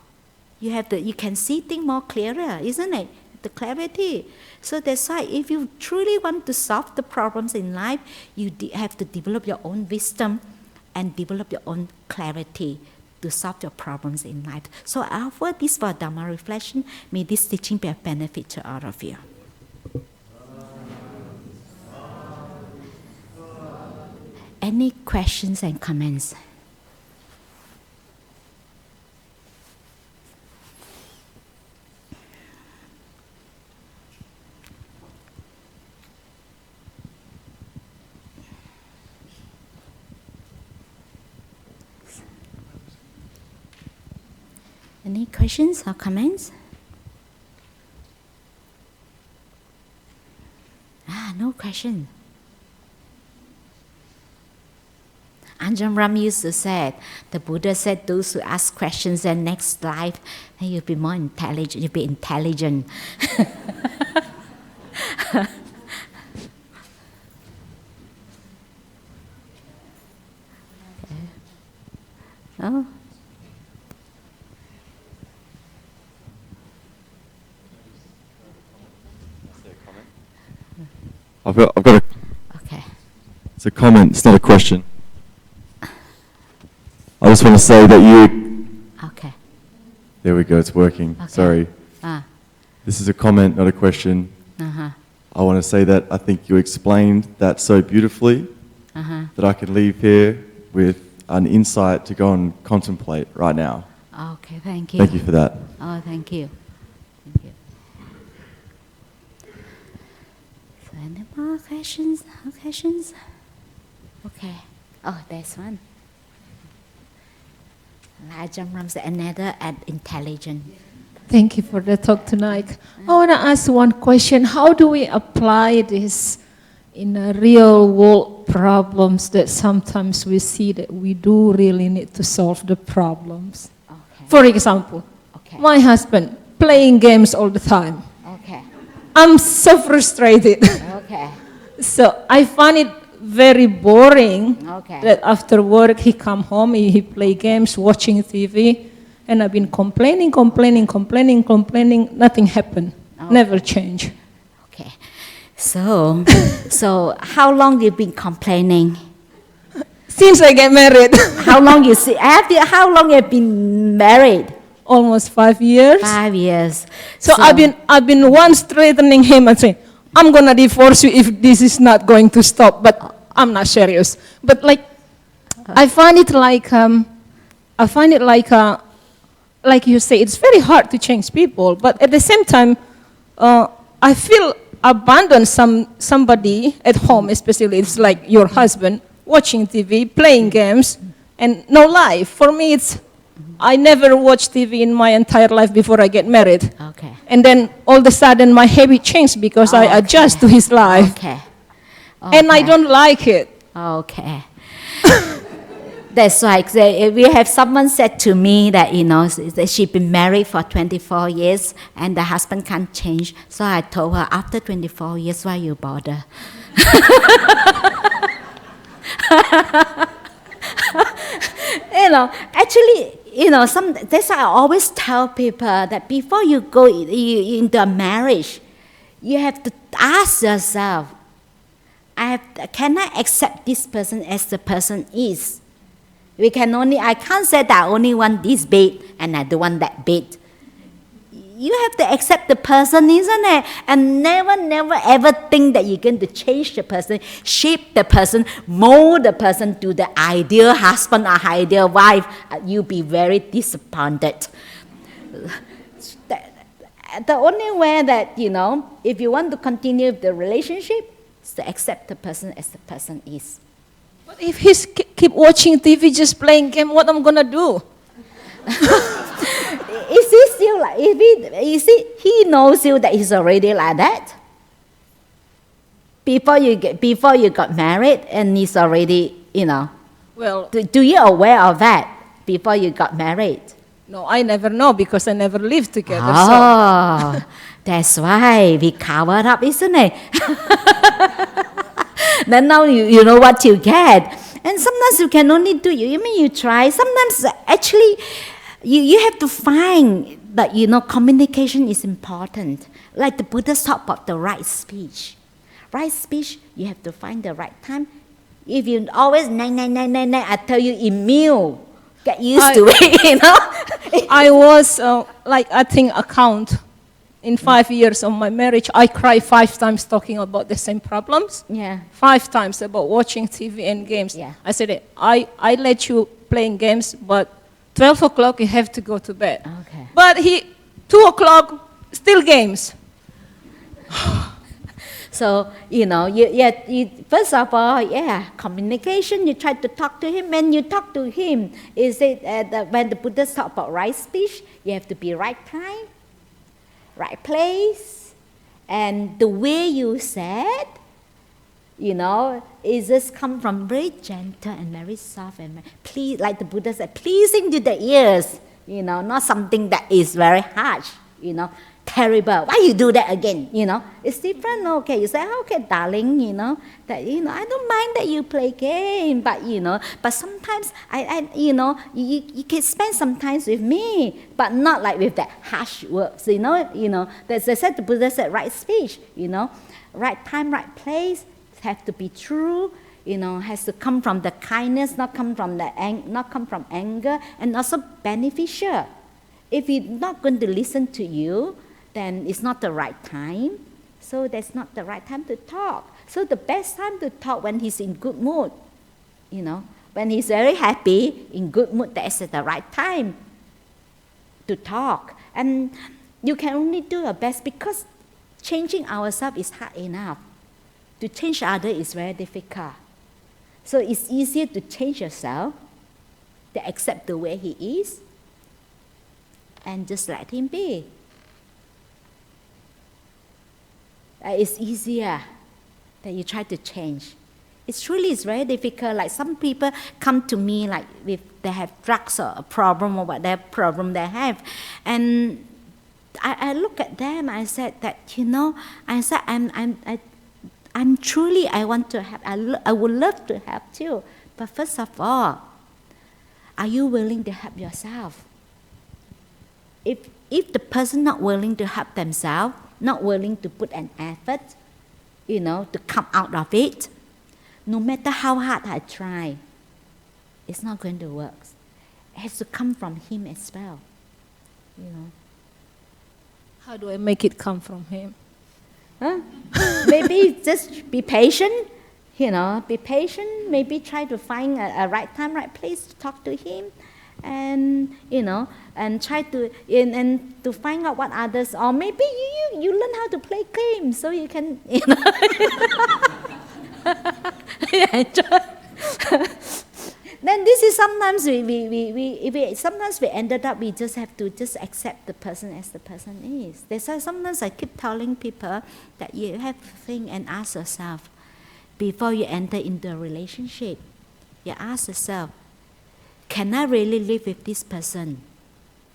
you can see things more clearer, isn't it? The clarity. So that's why if you truly want to solve the problems in life, you have to develop your own wisdom and develop your own clarity to solve your problems in life. So I offer this for Dhamma reflection. May this teaching be of benefit to all of you. Any questions and comments? Any questions or comments? No question. Ajahn Ram used to say, the Buddha said those who ask questions in next life, you'll be more intelligent, you'll be intelligent. Oh. I've got a... Okay. It's a comment, it's not a question. I just want to say that you... Okay. There we go, it's working. Okay. Sorry. This is a comment, not a question. Uh-huh. I want to say that I think you explained that so beautifully that I could leave here with an insight to go and contemplate right now. Okay, thank you. Thank you for that. Oh, thank you. Thank you. So any more questions? No questions? Okay. Oh, there's one. Ajahn Ram said another and intelligent. Thank you for the talk tonight. I want to ask one question. How do we apply this in a real world problems that sometimes we see that we do really need to solve the problems? Okay. For example, my husband playing games all the time. Okay. I'm so frustrated. Okay. So I find it very boring Okay. that after work he come home, he play games, watching TV, and I've been complaining, nothing happened, never change. Okay. So how long you been complaining? Since I get married. How long you see? How long you have been married? Almost 5 years. 5 years. So I've been once threatening him and saying, I'm gonna divorce you if this is not going to stop. But I'm not serious. But I find it like you say, it's very hard to change people. But at the same time, I feel abandoned somebody at home, especially it's like your husband watching TV, playing games, and no life. For me, I never watched TV in my entire life before I get married. Okay. And then all of a sudden my habit changed because I adjust to his life. Okay. And I don't like it. Okay. That's right. We have someone said to me that, that she's been married for 24 years and the husband can't change. So I told her, after 24 years, why you bother? Actually, that's why I always tell people that before you go into a marriage, you have to ask yourself, can I accept this person as the person is? I can't say that I only want this bed and I don't want that bed. You have to accept the person, isn't it? And never ever think that you're going to change the person, shape the person, mold the person to the ideal husband or ideal wife. You'll be very disappointed. The only way that, if you want to continue the relationship, is to accept the person as the person is. But if he's keep watching TV, just playing game, what I'm gonna do? Is he still like? He knows you that he's already like that. Before you got married, and he's already, Well, Do you aware of that before you got married? no, I never know because I never lived together. Oh, that's why we covered up, isn't it? Then now you know what you get. And sometimes you can only do, you try. Sometimes actually you have to find that, communication is important. Like the Buddha talk about the right speech. Right speech, you have to find the right time. If you always, I tell you, immune. Get used to it, I was, I think, a count. In 5 years of my marriage, I cried 5 times talking about the same problems. Yeah. 5 times about watching TV and games. Yeah. I said, I let you playing games, but 12 o'clock you have to go to bed. Okay. But 2 o'clock, still games. So, first of all, communication, you try to talk to him. When you talk to him, is it when the Buddha talk about right speech, you have to be right time, right place, and the way you said, it just come from very gentle and very soft and please, like the Buddha said, pleasing to the ears, not something that is very harsh, terrible. Why you do that again? It's different. Okay, you say, okay, darling, that I don't mind that you play game, but sometimes you can spend some time with me, but not like with that harsh words. That's I said the Buddha said right speech. Right time, right place, have to be true. Has to come from the kindness, not come from anger, and also beneficial. If he's not going to listen to you, then it's not the right time. So that's not the right time to talk. So the best time to talk when he's in good mood. When he's very happy, in good mood, that's the right time to talk. And you can only do your best because changing ourselves is hard enough. To change others is very difficult. So it's easier to change yourself, to accept the way he is, and just let him be. It's easier that you try to change. It's very difficult. Like some people come to me like if they have drugs or a problem or whatever problem they have, and I look at them. I said that I'm truly I want to help. I would love to help too. But first of all, are you willing to help yourself? If the person not willing to help themselves, not willing to put an effort, to come out of it, no matter how hard I try, it's not going to work. It has to come from him as well. How do I make it come from him? Maybe just be patient, be patient. Maybe try to find a right time, right place to talk to him, and and try to and to find out what others. Or maybe you learn how to play games so you can Then this is sometimes we ended up we just have to just accept the person as the person is. That's why sometimes I keep telling people that you have to think and ask yourself before you enter into a relationship. You ask yourself, can I really live with this person?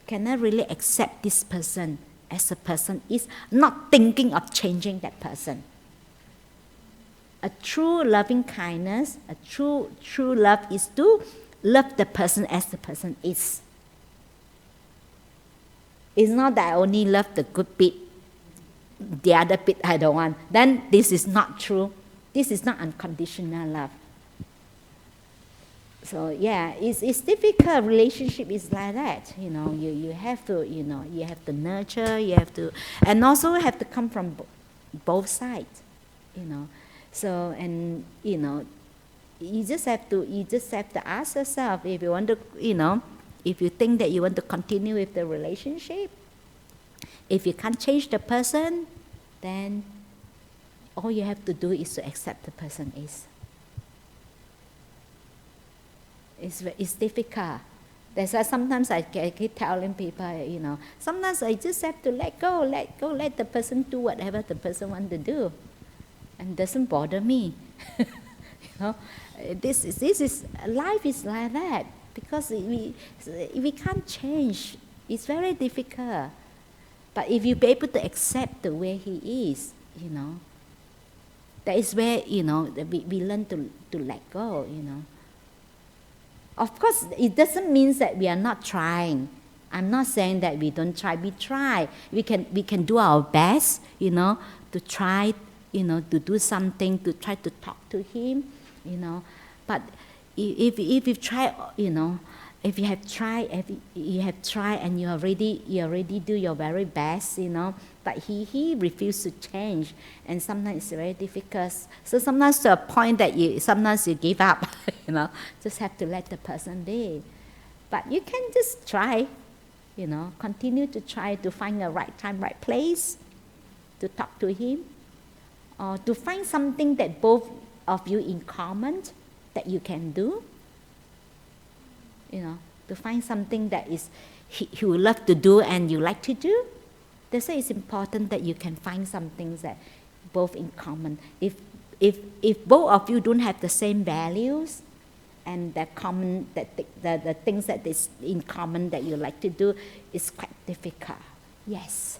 Can I really accept this person as a person is, not thinking of changing that person? A true loving kindness, a true love is to love the person as the person is. It's not that I only love the good bit, the other bit I don't want. Then this is not true. This is not unconditional love. So yeah, it's difficult. Relationship is like that. You have to, you have to nurture. You have to, and also have to come from both sides. So and you just have to ask yourself if you want to, if you think that you want to continue with the relationship, if you can't change the person, then all you have to do is to accept the person is. It's difficult. That's why sometimes I keep telling people, sometimes I just have to let go, let the person do whatever the person wants to do, and it doesn't bother me. This is life is like that. Because we can't change. It's very difficult. But if you be able to accept the way he is, that is where, we learn to let go, Of course, it doesn't mean that we are not trying. I'm not saying that we don't try. We try. We can do our best, to try, to do something, to try to talk to him, But if you try, if you have tried and you already do your very best, but he refused to change, and sometimes it's very difficult. So sometimes to a point that sometimes you give up, just have to let the person be. But you can just try, continue to try to find the right time, right place to talk to him, or to find something that both of you in common that you can do, to find something that is he would love to do and you like to do. That's why it's important that you can find some things that both in common. If both of you don't have the same values and the things that is in common that you like to do, it's quite difficult. Yes.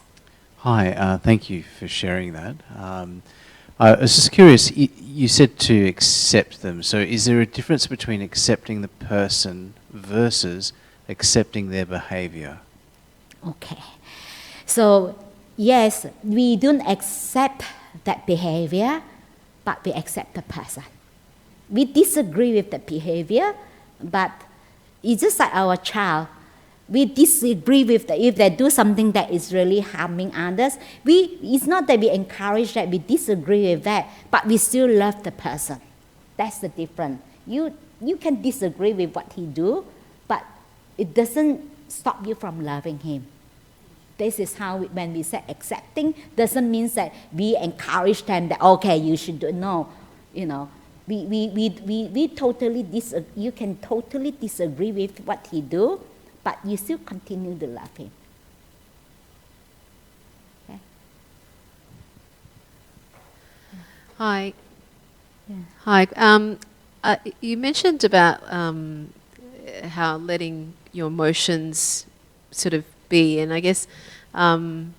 Hi, thank you for sharing that. I was just curious, you said to accept them. So is there a difference between accepting the person versus accepting their behavior? Okay. So, yes, we don't accept that behavior, but we accept the person. We disagree with the behavior, but it's just like our child. We disagree with if they do something that is really harming others. It's not that we encourage that, we disagree with that, but we still love the person. That's the difference. You can disagree with what he do, but it doesn't stop you from loving him. This is how when we say accepting, doesn't mean that we encourage them that, okay, you should do. No, we totally you can totally disagree with what he do, but you still continue to love him. Okay? Hi. Yeah. Hi. You mentioned about how letting your emotions sort of be, and I guess, and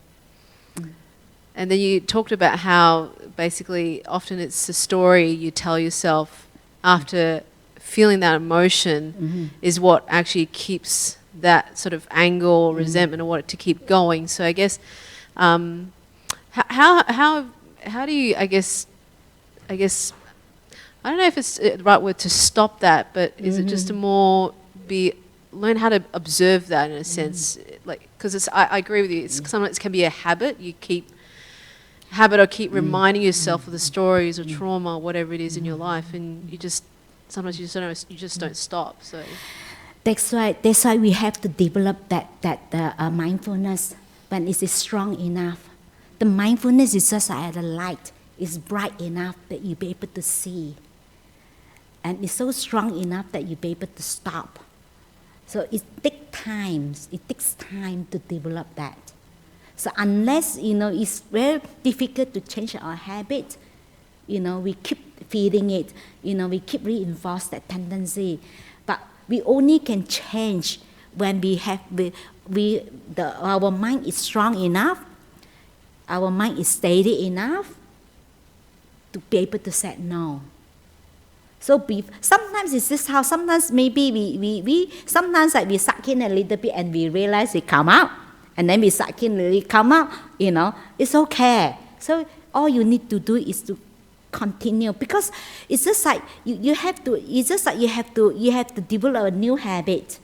then you talked about how basically often it's the story you tell yourself after feeling that emotion is what actually keeps that sort of anger or resentment or what to keep going. So I guess how do you I don't know if it's the right word to stop that, but is it just to more learn how to observe that in a sense, like, because I agree with you. It's sometimes it can be a habit. You keep reminding yourself of the stories or trauma or whatever it is in your life, and sometimes you just don't stop. So that's why we have to develop that mindfulness when it is strong enough. The mindfulness is just like the light. It's bright enough that you'll be able to see, and it's so strong enough that you'll be able to stop. So it takes time to develop that. So unless, it's very difficult to change our habit, we keep feeding it, we keep reinforce that tendency. But we only can change when our mind is strong enough, our mind is steady enough to be able to say no. So sometimes it's just how, sometimes maybe we sometimes like we suck in a little bit and we realize it come out, and then we suck in, it come out, it's okay. So all you need to do is to continue, because it's just like you have to develop a new habit,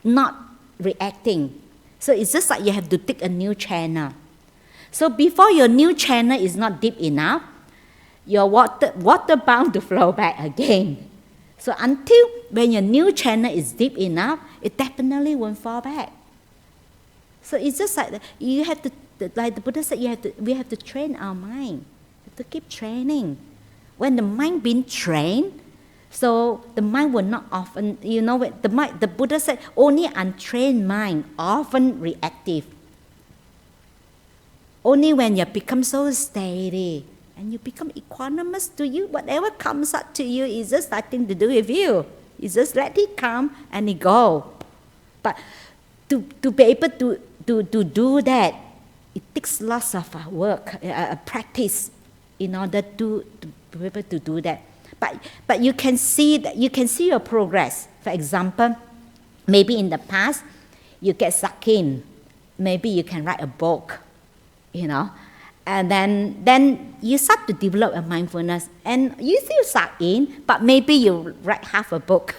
not reacting. So it's just like you have to take a new channel. So before your new channel is not deep enough, your water bound to flow back again. So until when your new channel is deep enough, it definitely won't fall back. So it's just like you have to, like the Buddha said, we have to train our mind. We have to keep training. When the mind been trained, so the mind will not often, the Buddha said, only untrained mind often reactive. Only when you become so steady and you become equanimous to you, whatever comes up to you is just nothing to do with you. You just let it come and it go. But to be able to do that, it takes lots of work, practice, in order to be able to do that. But you can see your progress. For example, maybe in the past you get sucked in. Maybe you can write a book, and then you start to develop a mindfulness, and you still suck in, but maybe you write half a book.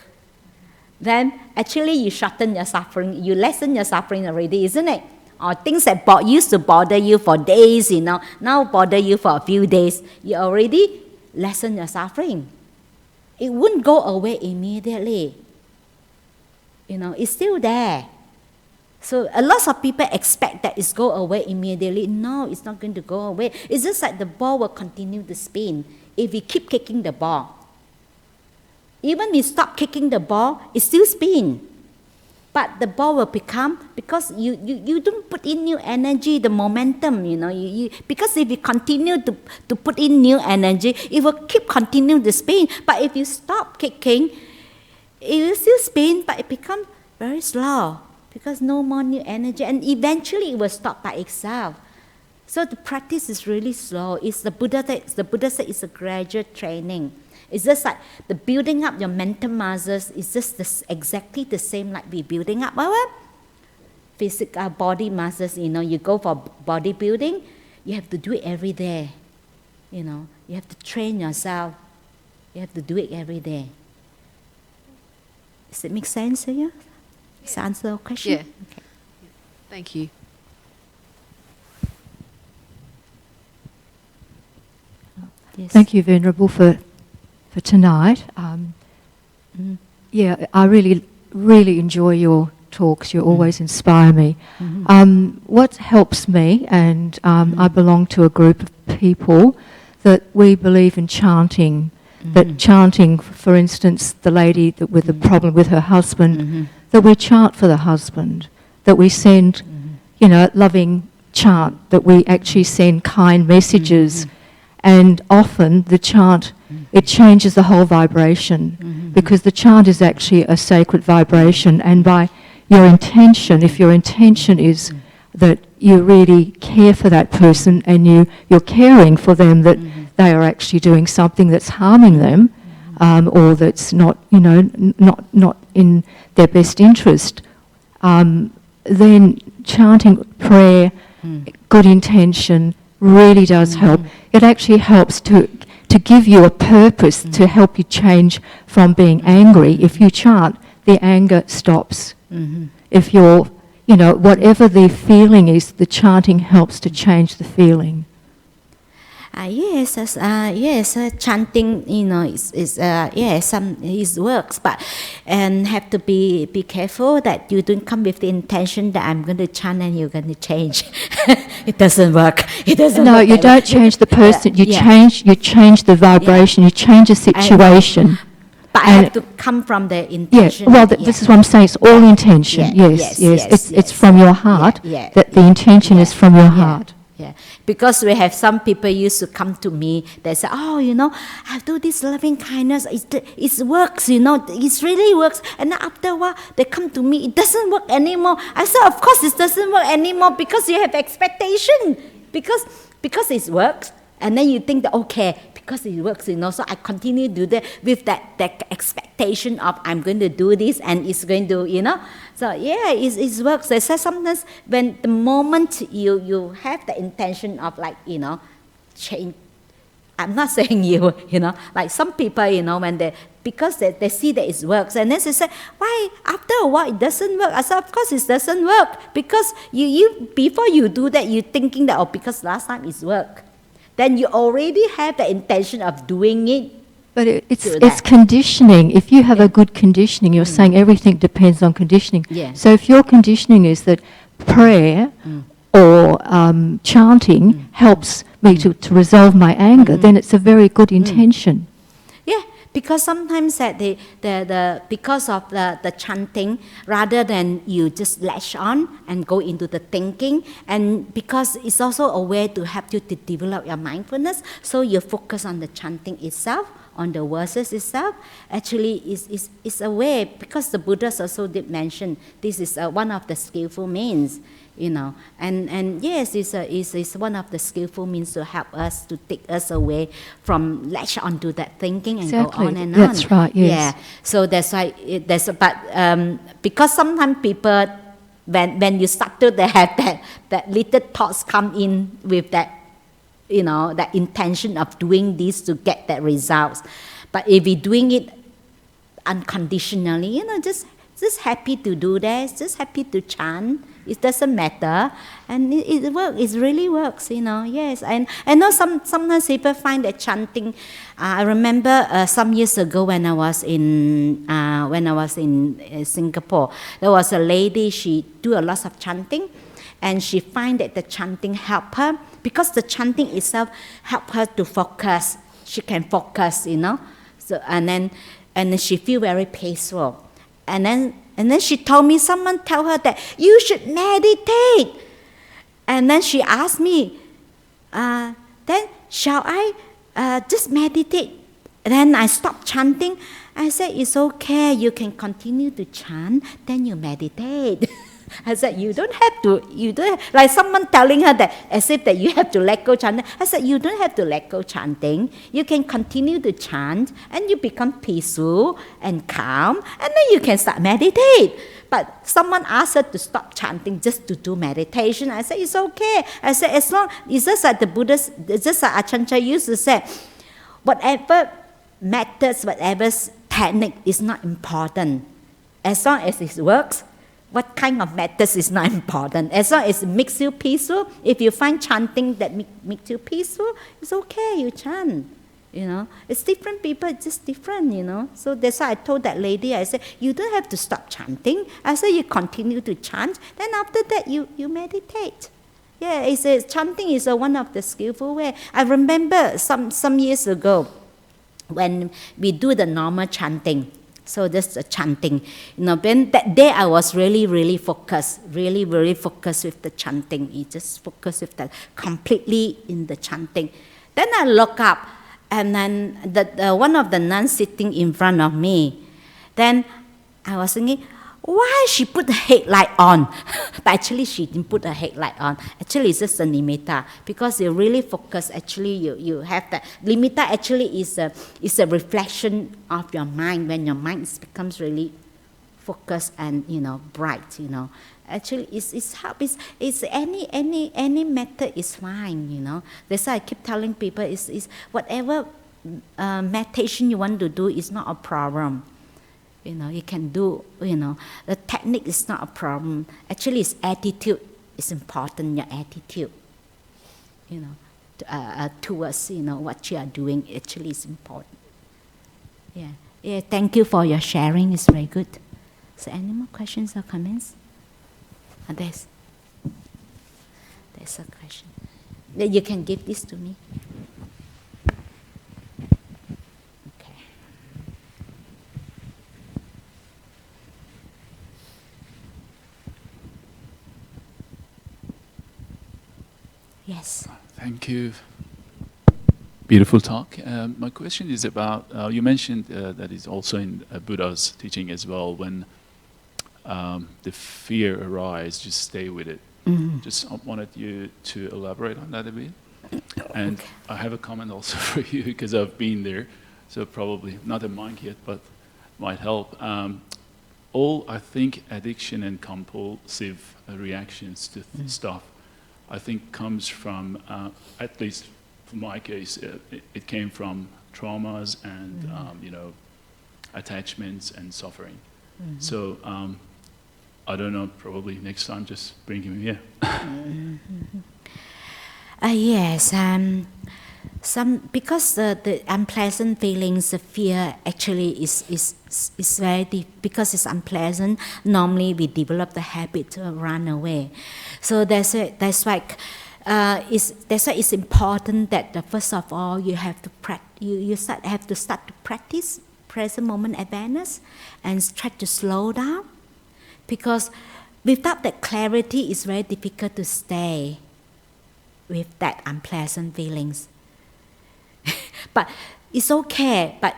Then actually you shorten your suffering, you lessen your suffering already, isn't it? Or things that used to bother you for days, now bother you for a few days, you already lessen your suffering. It wouldn't go away immediately. It's still there. So a lot of people expect that it's go away immediately. No, it's not going to go away. It's just like the ball will continue to spin if we keep kicking the ball. Even if you stop kicking the ball, it still spins. But the ball will become, because you don't put in new energy, the momentum, because if you continue to put in new energy, it will keep continuing to spin. But if you stop kicking, it will still spin, but it becomes very slow, because no more new energy, and eventually it will stop by itself. So the practice is really slow. It's the Buddha said it's a gradual training. It's just like the building up your mental muscles is just exactly the same like we building up our physical body muscles. You go for bodybuilding, you have to do it every day. You have to train yourself. You have to do it every day. Does it make sense to you? Does that answer your question? Yeah. Okay. Thank you. Yes. Thank you, Venerable, for tonight. Yeah, I really, really enjoy your talks. You always inspire me. What helps me, and I belong to a group of people that we believe in chanting. That chanting, for instance, the lady with the problem with her husband, that we chant for the husband, that we send, loving chant, that we actually send kind messages. And often the chant, it changes the whole vibration, because the chant is actually a sacred vibration. And by your intention, if your intention is that you really care for that person and you're caring for them, that they are actually doing something that's harming them, or that's not, not in their best interest, then chanting prayer, good intention, really does help. It actually helps to give you a purpose, to help you change from being angry. If you chant, the anger stops. If you're, whatever the feeling is, the chanting helps to change the feeling. Yes, chanting, it works, but and have to be careful that you don't come with the intention that I'm going to chant and you're going to change. It doesn't work. It doesn't. No, work you don't change the person. You change the vibration. You change the situation. But I have to come from the intention. This is what I'm saying. It's all intention. Yes. It's from your heart. That the intention is from your heart. Yeah, because we have some people used to come to me. They say, "Oh, I do this loving kindness. It works. It really works." And then after a while, they come to me. It doesn't work anymore. I said, "Of course, it doesn't work anymore because you have expectation. Because it works, and then you think that okay, because it works, So I continue to do that with that expectation of I'm going to do this and it's going to, So yeah, it works. They say sometimes when the moment you have the intention of change. I'm not saying you, like some people, when because they see that it works, and then they say, why after a while it doesn't work? I said, of course it doesn't work because you before you do that, you're thinking that because last time it worked. Then you already have the intention of doing it. But it's conditioning. If you have a good conditioning, you're saying everything depends on conditioning. Yeah. So if your conditioning is that prayer or chanting helps me to resolve my anger, then it's a very good intention. Yeah, because sometimes that because of the chanting, rather than you just latch on and go into the thinking, and because it's also a way to help you to develop your mindfulness, so you focus on the chanting itself, on the verses itself. Actually, is a way, because the Buddhas also did mention this is one of the skillful means. And yes, it's one of the skillful means to help us, to take us away from latch onto that thinking and Exactly. go on and on. That's right, yes. Yeah, so that's why because sometimes people, when you start to have that little thoughts come in with that, that intention of doing this to get that results. But if we're doing it unconditionally, just happy to do that, just happy to chant. It doesn't matter, and it works. It really works, Yes, and I know sometimes people find that chanting. I remember some years ago when I was in Singapore, there was a lady. She do a lot of chanting, and she find that the chanting help her because the chanting itself help her to focus. She can focus, So and then she feel very peaceful. And then she told me, someone tell her that you should meditate. And then she asked me, then shall I just meditate? And then I stopped chanting. I said, it's okay, you can continue to chant, then you meditate. I said, you don't have, like someone telling her that as if that you have to let go chanting. I said, you don't have to let go chanting. You can continue to chant and you become peaceful and calm, and then you can start meditate. But someone asked her to stop chanting just to do meditation. I said, it's okay. I said, as long, it's just like the Buddhists, it's just like Ajahn Chah used to say, whatever methods, whatever technique is not important. As long as it works, what kind of methods is not important. As long as it makes you peaceful, if you find chanting that makes you peaceful, it's okay, you chant. It's different people, it's just different, So that's why I told that lady, I said, you don't have to stop chanting. I said, you continue to chant, then after that you meditate. Yeah, chanting is one of the skillful way. I remember some years ago when we do the normal chanting. So just chanting, Then that day I was really, really focused, really, really focused with the chanting. You just focus with that completely in the chanting. Then I look up, and then one of the nuns sitting in front of me. Then I was thinking, why she put the headlight on? But actually she didn't put the headlight on. Actually it's just a nimitta. Because you really focus, actually you have that. Nimitta actually is a reflection of your mind when your mind becomes really focused and bright, Actually it's any method is fine, That's why I keep telling people is whatever meditation you want to do is not a problem. You can do, the technique is not a problem. Actually, it's attitude is important, your attitude, towards, what you are doing actually is important. Yeah, thank you for your sharing, it's very good. So any more questions or comments? There's a question. You can give this to me. Yes. Yes. Thank you. Beautiful talk. My question is about, you mentioned that is also in Buddha's teaching as well, when the fear arises, just stay with it. Just wanted you to elaborate on that a bit. And I have a comment also for you, because I've been there, so probably not a monk yet, but might help. All, I think, addiction and compulsive reactions to stuff, I think comes from, at least for my case, it came from traumas and, attachments and suffering. So, I don't know, probably next time just bring him here. Yes, because the unpleasant feelings, the fear actually is very deep. Because it's unpleasant, normally we develop the habit to run away. So that's why it's important that first of all you have to have to start to practice present moment awareness and try to slow down. Because without that clarity, it's very difficult to stay with that unpleasant feelings. But it's okay. But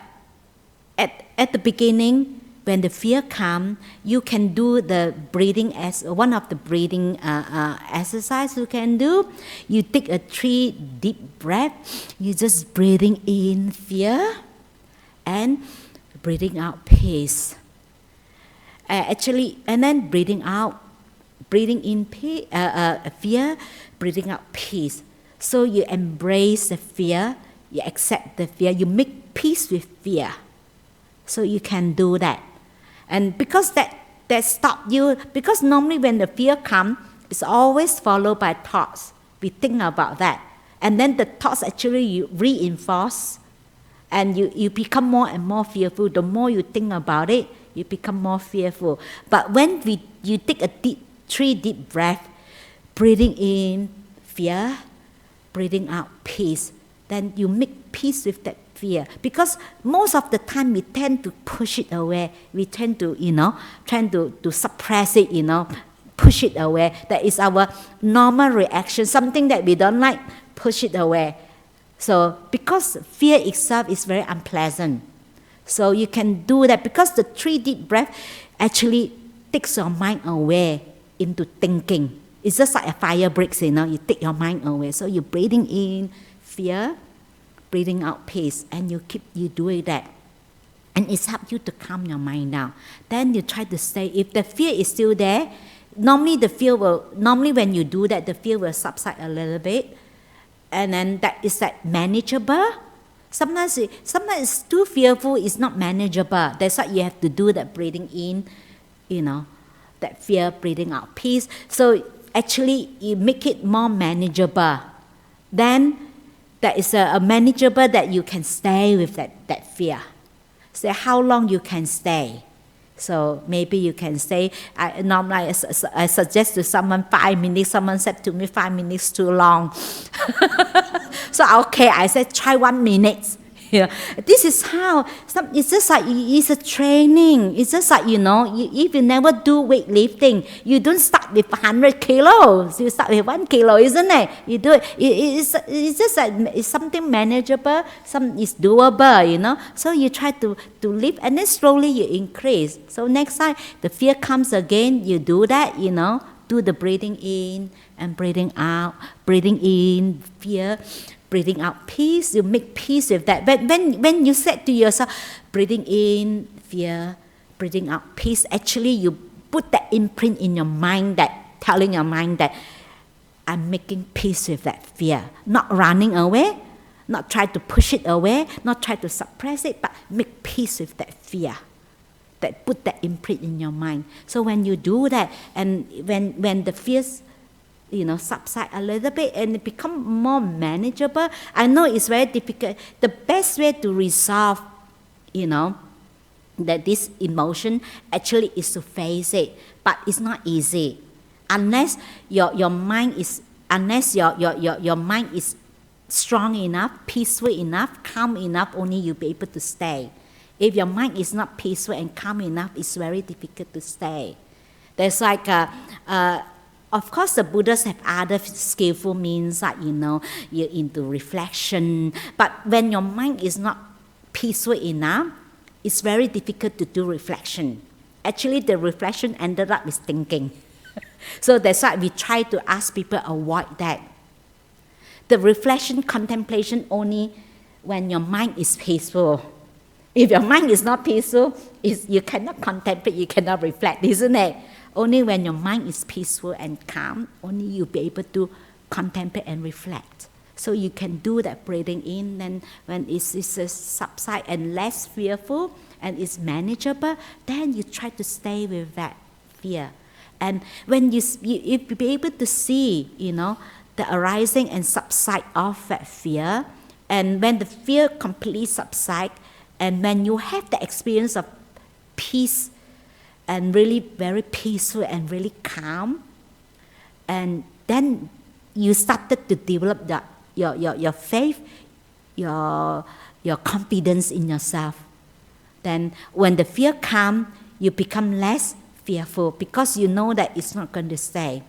at the beginning, when the fear comes, you can do the breathing as one of the breathing exercise you can do. You take a 3 deep breath. You just breathing in fear and breathing out peace. And then breathing in fear, breathing out peace. So you embrace the fear, you accept the fear, you make peace with fear. So you can do that. And because that stops you, because normally when the fear comes, it's always followed by thoughts. We think about that. And then the thoughts actually you reinforce, and you become more and more fearful. The more you think about it, you become more fearful. But when you take a 3 deep breath, breathing in fear, breathing out peace, then you make peace with that fear. Because most of the time we tend to push it away. We tend to, trying to suppress it, push it away. That is our normal reaction. Something that we don't like, push it away. So because fear itself is very unpleasant. So you can do that because the 3 deep breath actually takes your mind away into thinking. It's just like a fire breaks, you take your mind away. So you're breathing in fear, breathing out peace, and you doing that. And it's helped you to calm your mind down. Then you try to stay. If the fear is still there, normally when you do that, the fear will subside a little bit. And then that is manageable. Sometimes it's too fearful, it's not manageable. That's why you have to do that breathing in, that fear, breathing out peace. So actually you make it more manageable. Then that is a manageable that you can stay with that fear. So how long you can stay. So maybe you can say, normally I suggest to someone 5 minutes. Someone said to me 5 minutes too long. So okay, I said try 1 minute. This is how, it's just like, it's a training. It's just like, if you never do weightlifting, you don't start with 100 kilos. You start with 1 kilo, isn't it? You do it. It's just like, it's something manageable, it's doable, So you try to lift, and then slowly you increase. So next time the fear comes again, you do that, do the breathing in and breathing out, breathing in fear, breathing out peace. You make peace with that. But when you said to yourself, breathing in fear, breathing out peace, actually you put that imprint in your mind, that telling your mind that I'm making peace with that fear. Not running away, not try to push it away, not try to suppress it, but make peace with that fear. That put that imprint in your mind. So when you do that, and when the fears subside a little bit and it become more manageable. I know it's very difficult. The best way to resolve, that this emotion actually is to face it, but it's not easy unless your mind is strong enough, peaceful enough, calm enough. Only you'll be able to stay. If your mind is not peaceful and calm enough, it's very difficult to stay. There's like Of course, the Buddhists have other skillful means, like, you're into reflection. But when your mind is not peaceful enough, it's very difficult to do reflection. Actually, the reflection ended up with thinking. So that's why we try to ask people avoid that. The reflection, contemplation only when your mind is peaceful. If your mind is not peaceful, you cannot contemplate, you cannot reflect, isn't it? Only when your mind is peaceful and calm, only you'll be able to contemplate and reflect. So you can do that breathing in, and when it's subside and less fearful and it's manageable, then you try to stay with that fear. And when you'll be able to see, the arising and subside of that fear, and when the fear completely subsides, and when you have the experience of peace, and really very peaceful and really calm, and then you started to develop your faith, your confidence in yourself. Then when the fear comes, you become less fearful because you know that it's not going to stay.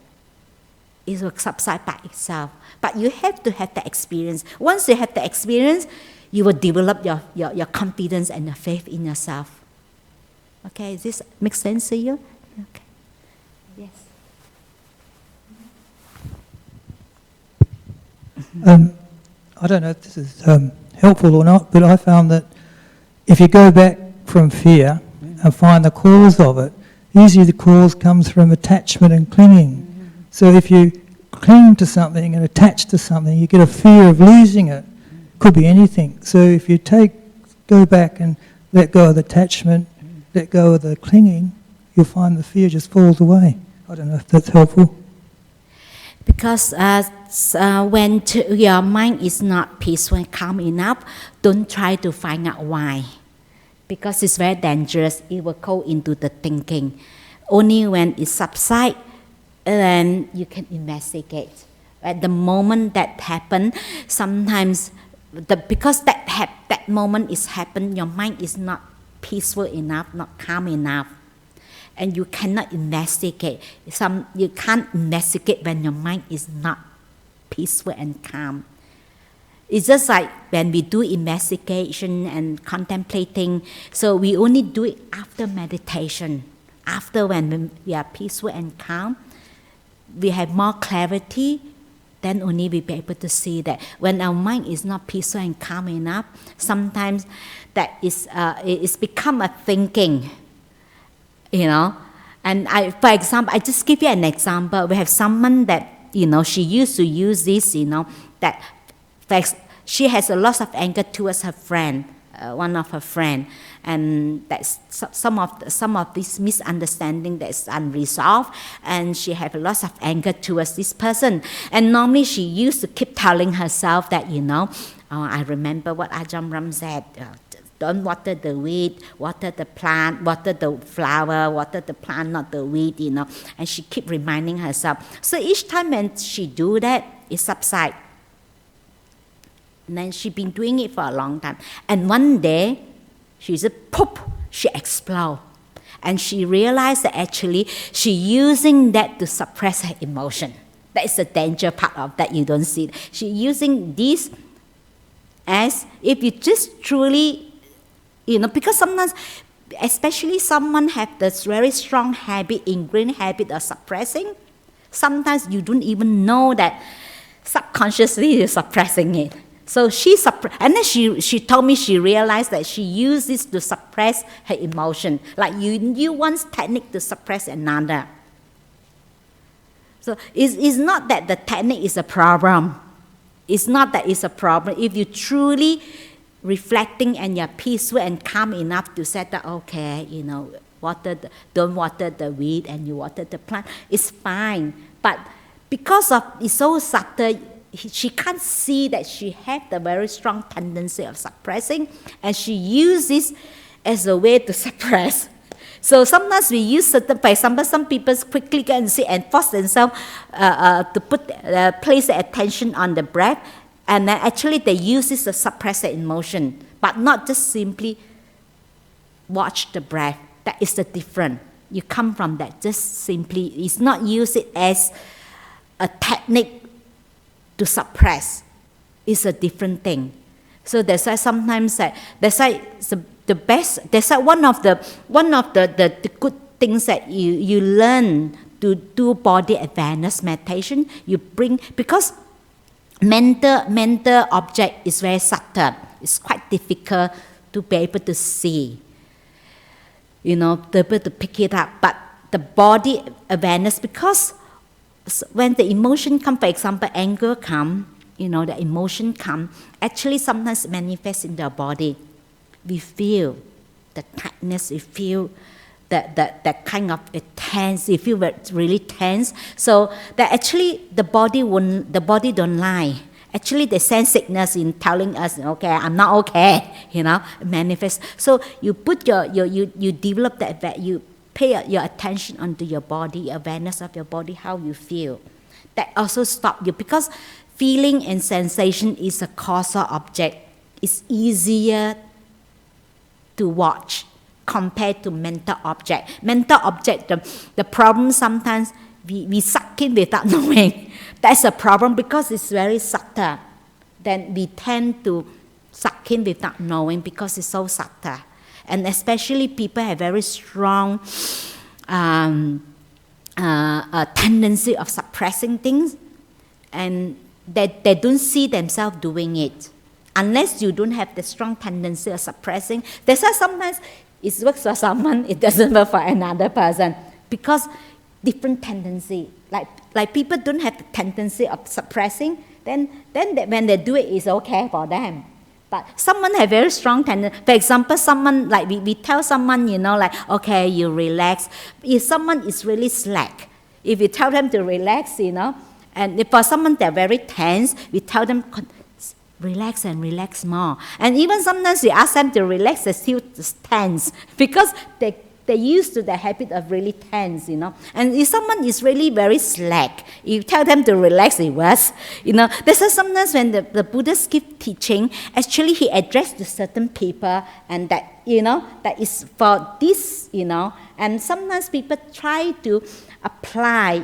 It will subside by itself. But you have to have the experience. Once you have the experience, you will develop your confidence and your faith in yourself. Okay, does this make sense to you? Okay. Yes. I don't know if this is helpful or not, but I found that if you go back from fear and find the cause of it, usually the cause comes from attachment and clinging. So if you cling to something and attach to something, you get a fear of losing it. Could be anything. So if you go back and let go of the attachment, let go of the clinging, you'll find the fear just falls away. I don't know if that's helpful. Because when your mind is not peaceful and calm enough, don't try to find out why. Because it's very dangerous. It will go into the thinking. Only when it subsides, then you can investigate. At the moment that happened, sometimes because that moment is happened, your mind is not peaceful enough, not calm enough, and you cannot investigate. You can't investigate when your mind is not peaceful and calm. It's just like when we do investigation and contemplating, so we only do it after meditation. After when we are peaceful and calm, we have more clarity, then only we'll be able to see that when our mind is not peaceful and calm enough, sometimes that is it's become a thinking, And for example, I just give you an example. We have someone that, she used to use this, that she has a lot of anger towards her friend, one of her friend, and that's some of this misunderstanding that's unresolved, and she have a lot of anger towards this person. And normally she used to keep telling herself that, I remember what Ajahn Ram said, don't water the weed, water the plant, water the flower, water the plant, not the weed, And she keep reminding herself. So each time when she do that, it subsides. And then she's been doing it for a long time. And one day, she said, poof, she exploded. And she realized that actually she's using that to suppress her emotion. That is the danger part of that, you don't see it. She's using this as if you just truly, because sometimes, especially someone have this very strong habit, ingrained habit of suppressing, sometimes you don't even know that subconsciously you're suppressing it. So and then she told me she realized that she used this to suppress her emotion. Like you one technique to suppress another. So it's not that the technique is a problem. It's not that it's a problem. If you truly reflecting and you're peaceful and calm enough to say that, okay, don't water the weed and you water the plant, it's fine. But because of it's so subtle, she can't see that she has the very strong tendency of suppressing, and she uses as a way to suppress. So sometimes we use certain, for example, some people quickly go and sit and force themselves to place the attention on the breath, and then actually they use this to suppress the emotion, but not just simply watch the breath. That is the difference. You come from that. Just simply, it's not use it as a technique to suppress. It's a different thing. So that's why sometimes that's why the best. That's why one of the good things that you learn to do body awareness meditation. You bring, because mental object is very subtle. It's quite difficult to be able to see. To be able to pick it up. But the body awareness, because when the emotion come, for example, anger come, the emotion come, actually sometimes manifests in the body. We feel the tightness, we feel that kind of tense, we feel really tense. So that actually the body don't lie. Actually, they send signals in telling us, okay, I'm not okay, manifest. So you put you develop that, you pay your attention onto your body, awareness of your body, how you feel. That also stop you, because feeling and sensation is a causal object. It's easier to watch compared to mental object. Mental object, the problem sometimes we suck in without knowing. That's a problem because it's very subtle. Then we tend to suck in without knowing because it's so subtle. And especially people have very strong tendency of suppressing things, and they don't see themselves doing it. Unless you don't have the strong tendency of suppressing. That's why sometimes it works for someone, it doesn't work for another person. Because different tendency. Like people don't have the tendency of suppressing, then when they do it, it's okay for them. But someone have very strong tendency. For example, someone, like we tell someone, okay, you relax. If someone is really slack, if you tell them to relax, and if for someone they're very tense, we tell them relax and relax more. And even sometimes we ask them to relax, they still tense because they're used to the habit of really tense, And if someone is really very slack, you tell them to relax, it worse. This is sometimes when the Buddhist give teaching, actually he addressed to certain people, and that, that is for this, and sometimes people try to apply,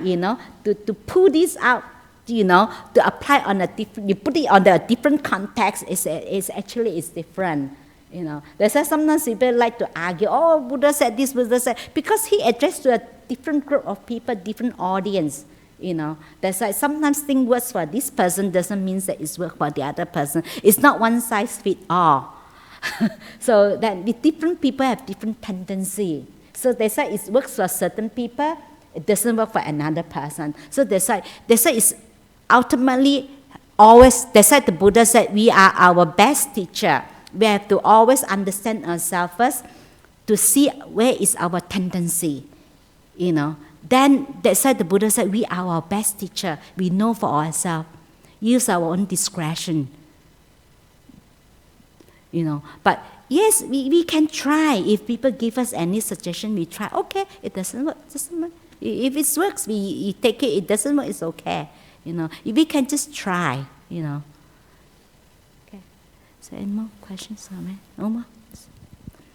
to pull this out, to apply on a different, you put it on a different context, it's actually different. That's why sometimes people like to argue, oh, Buddha said this, Buddha said, because he addressed to a different group of people, different audience. That's why sometimes things works for this person doesn't mean that it's work for the other person. It's not one size fit all. So that with different people have different tendency. So that's why it works for certain people, it doesn't work for another person. So that's why it's ultimately always, that's why the Buddha said we are our best teacher. We have to always understand ourselves first to see where is our tendency, Then that's why the Buddha said we are our best teacher. We know for ourselves. Use our own discretion, But yes, we can try. If people give us any suggestion, we try. Okay, it doesn't work. If it works, we take it. It doesn't work, it's okay. If we can just try, Okay. So any more questions? No more?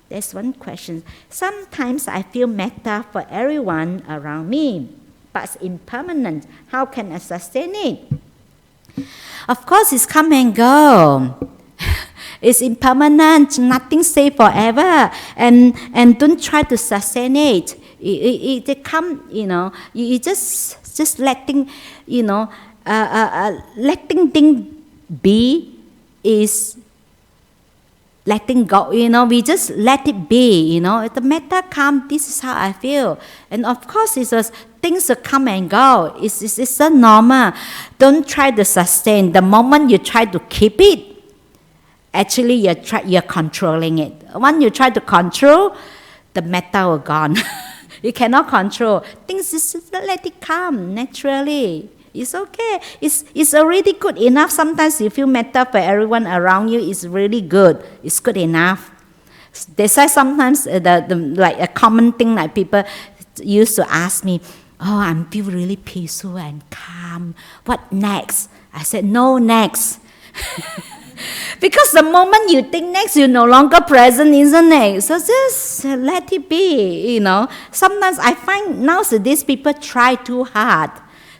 There's one question. Sometimes I feel metta for everyone around me, but it's impermanent. How can I sustain it? Of course, it's come and go. It's impermanent. Nothing stays forever. And don't try to sustain it. It come, you just letting, letting things be is letting go, we just let it be, The metta come, this is how I feel. And of course, things will come and go. It's so normal. Don't try to sustain. The moment you try to keep it, actually you're controlling it. When you try to control, the metta will gone. You cannot control. Things just let it come naturally. It's okay. It's already good enough. Sometimes you feel metta for everyone around you is really good. It's good enough. That's why sometimes like a common thing, like people used to ask me, oh, I feel really peaceful and calm. What next? I said, no next. Because the moment you think next, you're no longer present, isn't it? So just just let it be, Sometimes I find nowadays people try too hard.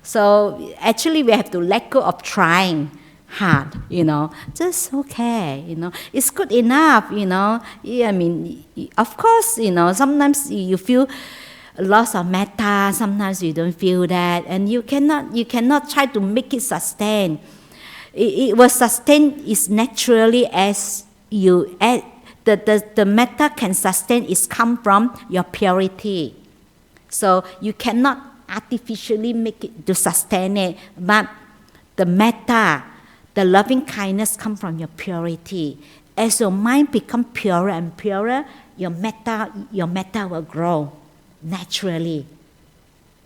So actually we have to let go of trying hard, Just okay, It's good enough, Yeah, I mean, of course, sometimes you feel loss of metta, sometimes you don't feel that, and you cannot try to make it sustain. It will sustain is naturally as you add. The metta can sustain is come from your purity. So you cannot artificially make it to sustain it, but the metta, the loving kindness come from your purity. As your mind become purer and purer, your metta will grow naturally.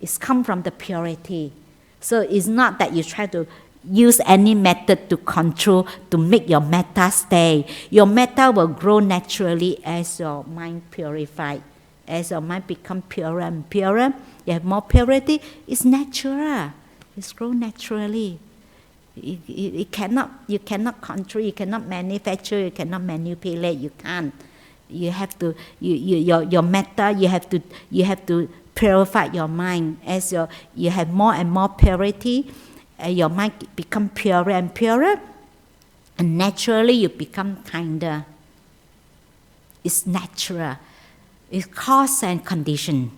It's come from the purity. So it's not that you try to use any method to control, to make your metta stay. Your metta will grow naturally as your mind purified. As your mind become purer and purer, you have more purity, it's natural. It's grown naturally. You cannot control, you cannot manufacture, you cannot manipulate, you can't. You have to, your metta, you have to purify your mind. As you have more and more purity, your mind become purer and purer, and naturally you become kinder. It's natural. It's cause and condition.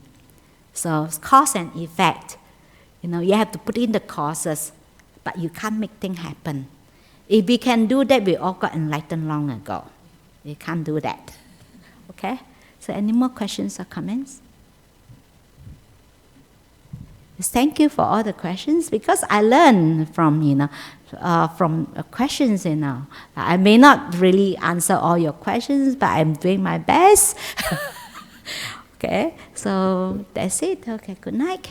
So it's cause and effect. You have to put in the causes, but you can't make things happen. If we can do that, we all got enlightened long ago. We can't do that. Okay? So any more questions or comments? Thank you for all the questions, because I learned from questions. I may not really answer all your questions, but I'm doing my best. Okay, so that's it. Okay, good night.